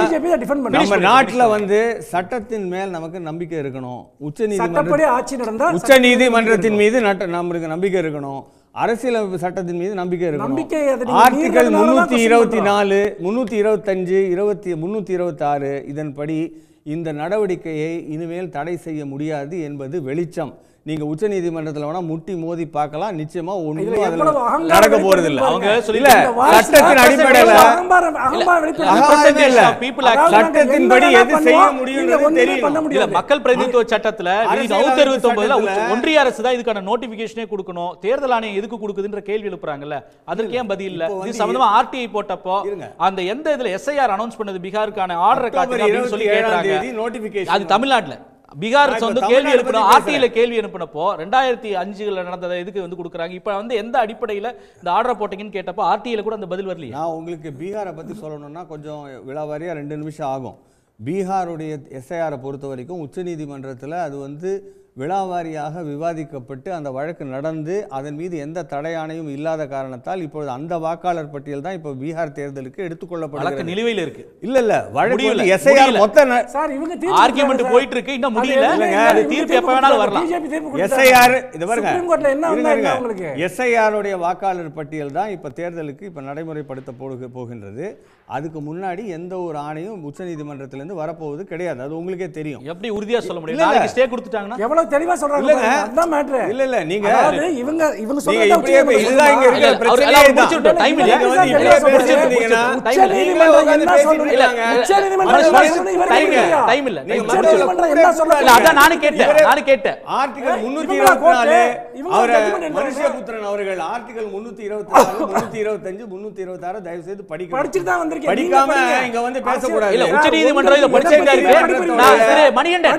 நம்ம நாட்டுல வந்து சட்டத்தின் மேல் நமக்கு நம்பிக்கை இருக்கணும். உச்ச நீதிமன்றத்தின் மீது நமக்கு நம்பிக்கை இருக்கணும். அரசியலமைப்பு சட்டத்தின் மீது நம்பிக்கை இருக்கணும். ஆர்டிகல் 324, 325, 326 இதன்படி இந்த நடவடிக்கையை இனிமேல் தடை செய்ய முடியாது என்பது வெளிச்சம். நீங்க உச்ச நீதிமன்றத்தில் வேணா முட்டி மோதி பார்க்கலாம், நிச்சயமா ஒண்ணும் நடக்க போறது இல்ல. அவங்க சட்டத்தின் அடிப்படையில் சட்டத்தின்படி எது செய்ய முடியும் தெரியும். மக்கள் பிரதிநிதித்துவ சட்டத்துல 169 ஒன்றிய அரசு தான் இதுக்கான நோட்டிபிகேஷனே கொடுக்கணும். தேர்தல் ஆணையம் எதுக்கு கொடுக்குதுன்ற கேள்வி எழுப்புறாங்கல்ல, அதற்கு ஏன் பதில் இல்ல? இது சம்பந்தமா ஆர்டிஐ போட்டப்போ அந்த எந்த இதுல எஸ்ஐஆர் அனௌன்ஸ் பண்ணது பீகாருக்கான ஆர்டர் காட்டுங்க அப்படின்னு சொல்லி கேட்டாங்க. அது தமிழ்நாட்டுல பீகார் வந்து கேள்வி எழுப்பினோம், ஆர்டிஐல கேள்வி எழுப்பினப்போ 2005 நடந்ததை எதுக்கு வந்து கொடுக்குறாங்க? இப்ப வந்து எந்த அடிப்படையில் இந்த ஆர்டர் போட்டீங்கன்னு கேட்டப்போ ஆர்டிஐல கூட அந்த பதில் வரலையே. நான் உங்களுக்கு பீகாரை பத்தி சொல்லணும்னா கொஞ்சம் விழாவாரியா 2 நிமிஷம் ஆகும். பீகாருடைய எஸ்ஐஆரை பொறுத்த வரைக்கும் உச்ச நீதிமன்றத்தில் அது வந்து விழாவாரியாக விவாதிக்கப்பட்டு அந்த வழக்கு நடந்து அதன் மீது எந்த தடையானையும் இல்லாத காரணத்தால் இப்பொழுது அந்த வாக்காளர் பட்டியல் தான் இப்போ பீகார் தேர்தலுக்கு எடுத்துக்கொள்ளப்படுகிறது. நிலுவையில் இருக்கு. இல்ல வழக்கு எஸ்ஐஆர் மொத்த ஆர்குமெண்ட் போயிட்டு இருக்கு, இன்னும் முடியல. தீர்ப்பு எப்ப வேணாலும் வரலாம். எஸ்ஐஆர் இது பாருங்க, எஸ்ஐஆர் உடைய வாக்காளர் பட்டியல் தான் இப்ப தேர்தலுக்கு இப்ப நடைமுறைப்படுத்த போகின்றது. அதுக்கு முன்னாடி எந்த ஒரு ஆணையும் உச்ச நீதிமன்றத்திலிருந்து வரப்போவது கிடையாது. அது உங்களுக்கே தெரியும். எப்படி உறுதியா சொல்ல முடியும்? நாளைக்கு ஸ்டே கொடுத்துட்டாங்கன்னா எவ்வளவு தெளிவா சொல்றாங்க. அதான் மேட்டர். இல்ல நீங்க இவங்க சொல்றது இதுதான் இங்க இருக்க பிரச்சனை. முடிச்சிட்டு டைம் இல்ல. நீங்க வந்து இப்படியே பேசிட்டீங்கன்னா டைம் இல்ல. என்ன சொல்றாங்க? அதான் நானே கேட்டேன். ஆர்டிகல் 324 அவர் மனுஷபுத்திரன் அவர்கள் ஆர்டிகல் 324, 325, 326 தயவு செய்து படிச்சிட்டு தான் வந்திருக்கீங்க. படிக்காம இங்க வந்து பேச கூடாது. இல்ல உச்ச நீதிமன்றம் இத படிச்சேங்க இருக்கு. நான் திரு மணிகண்டன்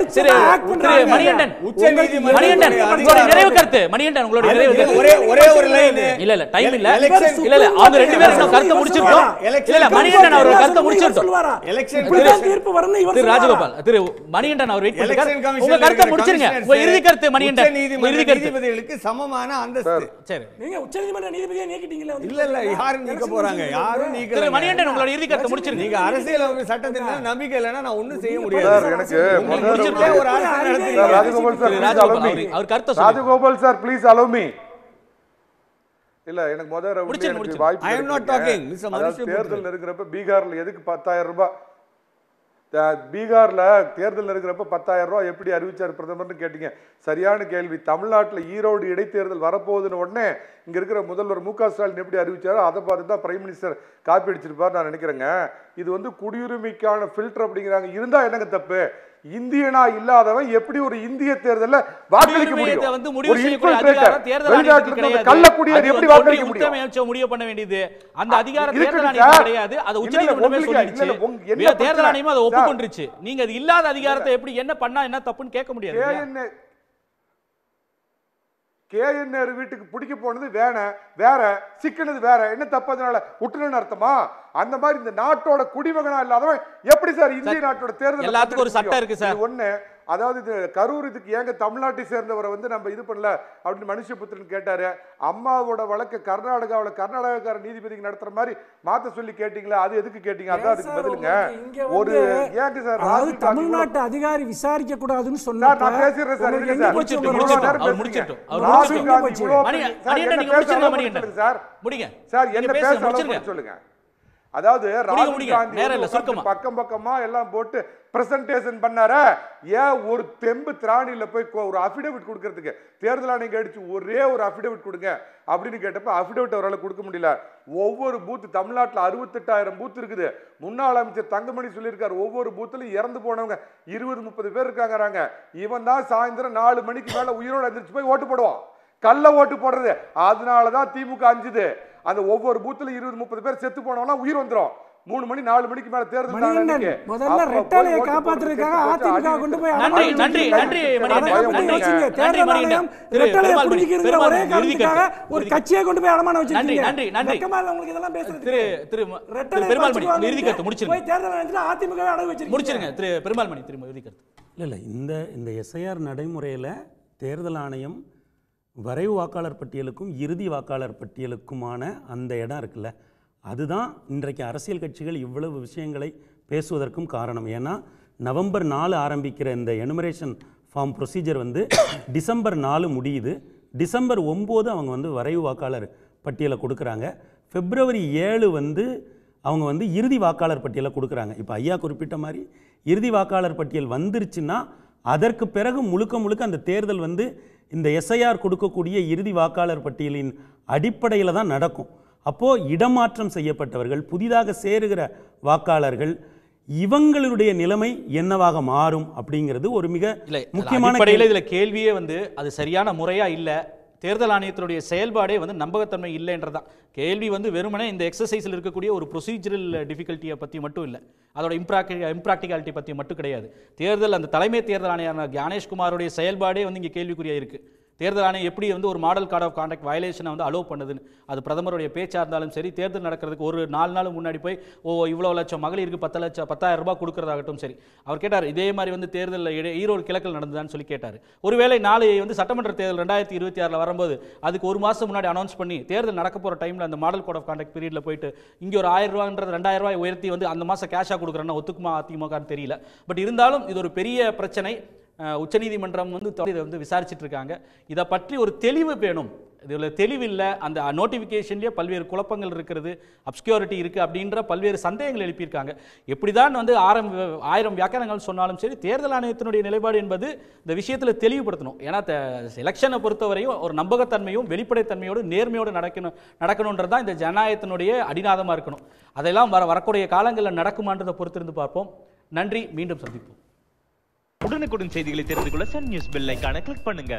உச்ச நீதிமன்றம் உங்களுடைய நிறைவு கருத்து மணிகண்டன் உங்களுடைய நிறைவு கருத்து ஒரே ஒரு லைன். இல்ல டைம் இல்ல. இல்ல அவங்க ரெண்டு பேரும் இன்னும் கருத்து முடிச்சிட்டோம். இல்ல மணிகண்டன் அவர் கருத்து முடிச்சிட்டோம். எலெக்ஷன் தீர்ப்பு வரணும். இவர் திரு ராஜகோபால் திரு மணிகண்டன் அவர் வெயிட் பண்ணுங்க. உங்க கருத்து முடிச்சிருங்க. உங்க இறுதி கருத்து மணிகண்டன். இறுதி கருத்து நீதிபதிகளுக்கு சமமான அந்தஸ்து. சரி நீங்க உச்ச நீதிமன்ற நீதிபதியை நீக்கிட்டீங்களா? இல்ல யாரும் நீக்க போறாங்க? யாரும் நீக்க. திரு மணிகண்டன் உங்களுடைய இறுதி கருத்து முடிச்சிருங்க. நீங்க அரசியலமைப்பு சட்டத்தின் மேல நம்பிக்கை இல்லனா நான் ஒண்ணும் செய்ய முடியாது. எனக்கு ஒரு அரசு நடத்துறீங்க. Rajagopal sir please allow me. இல்ல எனக்கு முதல்ல வாய்ப்பு. I am not talking. தேர்தல் இருக்கிறப்ப பீகார்ல எதுக்கு 10,000 ரூபாய் பீகார்ல தேர்தல் இருக்கிறப்ப 10,000 ரூபாய் எப்படி அறிவிச்சார் பிரதமர்னு கேட்டீங்க. சரியான கேள்வி. தமிழ்நாட்டில் ஈரோடு இடைத்தேர்தல் வரப்போகுதுன்னு உடனே இங்க இருக்கிற முதல்வர் மு க ஸ்டாலின் எப்படி அறிவிச்சாரோ அதை பார்த்து தான் பிரைம் மினிஸ்டர் காப்பி அடிச்சிருப்பார் நான் நினைக்கிறேங்க. இது வந்து குடியுரிமைக்கான ஃபில்டர் அப்படிங்கிறாங்க. இருந்தா என்னங்க தப்பு? இந்தியனா இல்லாதவன் எப்படி ஒரு இந்திய தேர்தல்ல வாக்களிக்க முடியும்? ஒரு இன்ஃபில்ட்ரேட்டர் வெளிநாட்டுல கள்ளக்குடியர் எப்படி வாக்களிக்க முடியும்? முடிவு பண்ண வேண்டியது அந்த அதிகாரம் தேர்தல் ஆணையம் கிடையாது. அது உச்சநீதிமன்றமே சொல்லிடுச்சு. தேர்தல் ஆணையம் அதை ஒப்புக்கொண்டுருச்சு. நீங்க அது இல்லாத அதிகாரத்தை எப்படி என்ன பண்ணா என்ன தப்புன்னு கேட்க முடியாது. KN நேரு வீட்டுக்கு பிடிக்க போனது வேற சிக்கினது வேற, என்ன தப்பு? அதனால விட்டுணும்னு அர்த்தமா? அந்த மாதிரி இந்த நாட்டோட குடிமகனா இல்லாதவன் எப்படி சார் இந்திய நாட்டோட தேர்தல்? எல்லாத்துக்கும் ஒரு சட்டம் இருக்கு சார். ஒண்ணு, அதாவது இது கரூர் இதுக்கு ஏங்க தமிழ்நாட்டை சேர்ந்தவரை வந்து நம்ம இது பண்ணல அப்படின்னு மனுஷபுத்திரன் கேட்டாரு. அம்மாவோட வழக்கு கர்நாடகாக்கார நீதிபதிக்கு நடத்துற மாதிரி மாத்த சொல்லி கேட்டீங்களா? அது எதுக்கு கேட்டீங்க? அதான் அதுக்கு பதிலுங்க. ஒரு ஏங்க சார் தமிழ்நாட்டு அதிகாரி விசாரிக்க கூடாதுன்னு சொன்னா நான் பேசுறேன் சார். இருங்க சார், என்ன பேச சொல்லுங்க. அதாவது ராகுல் காந்தி பக்கம் பக்கமா எல்லாம் போட்டு பிரசன்டேஷன் பண்ணார, ஏன் ஒரு தெம்பு திராணியில போய் ஒரு அபிடவிட் கொடுக்கறதுக்கு தேர்தல் ஆணையம் அடிச்சு ஒரே ஒரு அபிடவிட் கொடுங்க அப்படின்னு கேட்டப்ப அபிடவிட் அவரால் கொடுக்க முடியல. ஒவ்வொரு பூத் தமிழ்நாட்டில் 68,000 பூத் இருக்குது. முன்னாள் அமைச்சர் தங்கமணி சொல்லியிருக்காரு, ஒவ்வொரு பூத்திலும் இறந்து போனவங்க 20-30 பேர் இருக்காங்க. இவன் தான் சாயந்தரம் 4 மணிக்கு மேல உயிரோடு எந்திரிச்சு போய் ஓட்டு போடுவான். கள்ள ஓட்டு போடுறது. அதனாலதான் திமுக அஞ்சுது. அந்த ஒவ்வொரு பூத்துல 20-30 பேர் செத்து போனவனா உயிர் வந்துரும். 3 மணி 4 மணிக்கு மேல தேர்தல் முதல்ல ரெட்டலையை காப்பாத்துறதுக்காக அதிமுக கொண்டு போய் ஒரு கட்சியை கொண்டு போய் அடமான வச்சிருக்கீங்க. அதிமுக அடகு வச்சிருக்கீங்க. திரு பெருமாள்மணி திரும்ப இறுதி கருத்து. இல்ல இந்த எஸ்ஐஆர் நடைமுறையில தேர்தல் ஆணையம் வரைவு வாக்காளர் பட்டியலுக்கும் இறுதி வாக்காளர் பட்டியலுக்குமான அந்த இடம் இருக்குல்ல, அதுதான் இன்றைக்கு அரசியல் கட்சிகள் இவ்வளவு விஷயங்களை பேசுவதற்கும் காரணம். ஏன்னா நவம்பர் 4 ஆரம்பிக்கிற இந்த எனுமரேஷன் ஃபார்ம் ப்ரொசீஜர் வந்து டிசம்பர் 4 முடியுது. டிசம்பர் 9 அவங்க வந்து வரைவு வாக்காளர் பட்டியலை கொடுக்குறாங்க. பிப்ரவரி 7 வந்து அவங்க வந்து இறுதி வாக்காளர் பட்டியலை கொடுக்குறாங்க. இப்போ ஐயா குறிப்பிட்ட மாதிரி இறுதி வாக்காளர் பட்டியல் வந்துருச்சுன்னா அதற்கு பிறகு முழுக்க அந்த தேர்தல் வந்து இந்த எஸ்ஐஆர் கொடுக்கக்கூடிய இறுதி வாக்காளர் பட்டியலின் அடிப்படையில் தான் நடக்கும். அப்போது இடமாற்றம் செய்யப்பட்டவர்கள், புதிதாக சேருகிற வாக்காளர்கள், இவங்களுடைய நிலைமை என்னவாக மாறும் அப்படிங்கிறது ஒரு மிக முக்கியமான இதில் கேள்வியே வந்து அது சரியான முறையா இல்லை, தேர்தல் ஆணையத்தினுடைய செயல்பாடே வந்து நம்பகத்தன்மை இல்லைன்றதான் கேள்வி. வந்து வெறுமனே இந்த எக்ஸசைஸில் இருக்கக்கூடிய ஒரு ப்ரொசீஜரல் டிஃபிகல்ட்டியை பற்றி மட்டும் இல்லை, அதோட இம்ப்ராக்டிகாலிட்டி பற்றி மட்டும் கிடையாது. அந்த தலைமை தேர்தல் ஆணையர் ஞானேஷ்குமாரோடைய செயல்பாடே வந்து இங்கே கேள்விக்குறியாக இருக்குது. தேர்தல் ஆணையம் எப்படி வந்து ஒரு மாடல் கார்டு ஆஃப் கான்டக்ட் வயலேஷனை வந்து அலோவ் பண்ணுதுன்னு, அது பிரதமருடைய பேச்சாக இருந்தாலும் சரி, தேர்தல் நடக்கிறதுக்கு ஒரு 4 நாள் முன்னாடி போய் இவ்வளோ லட்சம் மகளிருக்கு 10,000 ரூபாய் கொடுக்குறதாகட்டும் சரி. அவர் கேட்டார், இதே மாதிரி வந்து தேர்தலில் ஈரோடு கிழக்கில் நடந்ததான்னு சொல்லி கேட்டார். ஒருவேளை நாளை வந்து சட்டமன்ற தேர்தல் 2026 வரும்போது அதுக்கு 1 மாதம் முன்னாடி அனௌன்ஸ் பண்ணி தேர்தல் நடக்க போகிற டைமில் அந்த மாடல் கோட் ஆஃப் கான்டக்ட் பீரியடில் போயிட்டு இங்கே ஒரு 1000 ரூபான்றது 2000 ரூபாய் உயர்த்தி வந்து அந்த மாதம் கேஷாக கொடுக்குறேன்னா ஒத்துக்குமா அதிமுகன்னு தெரியல. பட் இருந்தாலும் இது ஒரு பெரிய பிரச்சனை. உச்சநீதிமன்றம் வந்து இதை வந்து விசாரிச்சுட்டு இருக்காங்க. இதை பற்றி ஒரு தெளிவு வேணும். இதில் தெளிவில்லை. அந்த நோட்டிஃபிகேஷன்லேயே பல்வேறு குழப்பங்கள் இருக்கிறது, அப்ஸ்கியூரிட்டி இருக்குது அப்படின்ற பல்வேறு சந்தேகங்கள் எழுப்பியிருக்காங்க. எப்படி தான் வந்து 1000 வியாக்கியானங்கள் சொன்னாலும் சரி, தேர்தல் ஆணையத்தினுடைய நிலைப்பாடு என்பது இந்த விஷயத்தில் தெளிவுபடுத்தணும். ஏன்னா எலெக்ஷனை பொறுத்தவரையும் ஒரு நம்பகத்தன்மையும் வெளிப்படைத்தன்மையோடு நேர்மையோடு நடக்கணுன்றது தான் இந்த ஜனநாயகத்தினுடைய அடிநாதமாக இருக்கணும். அதெல்லாம் வரக்கூடிய காலங்களில் நடக்குமான்றதை பொறுத்திருந்து பார்ப்போம். நன்றி, மீண்டும் சந்திப்போம். உடனுக்குடன் செய்திகளை தெரிந்து கொள்ள சன் நியூஸ் பெல் ஐகானை கிளிக் பண்ணுங்க.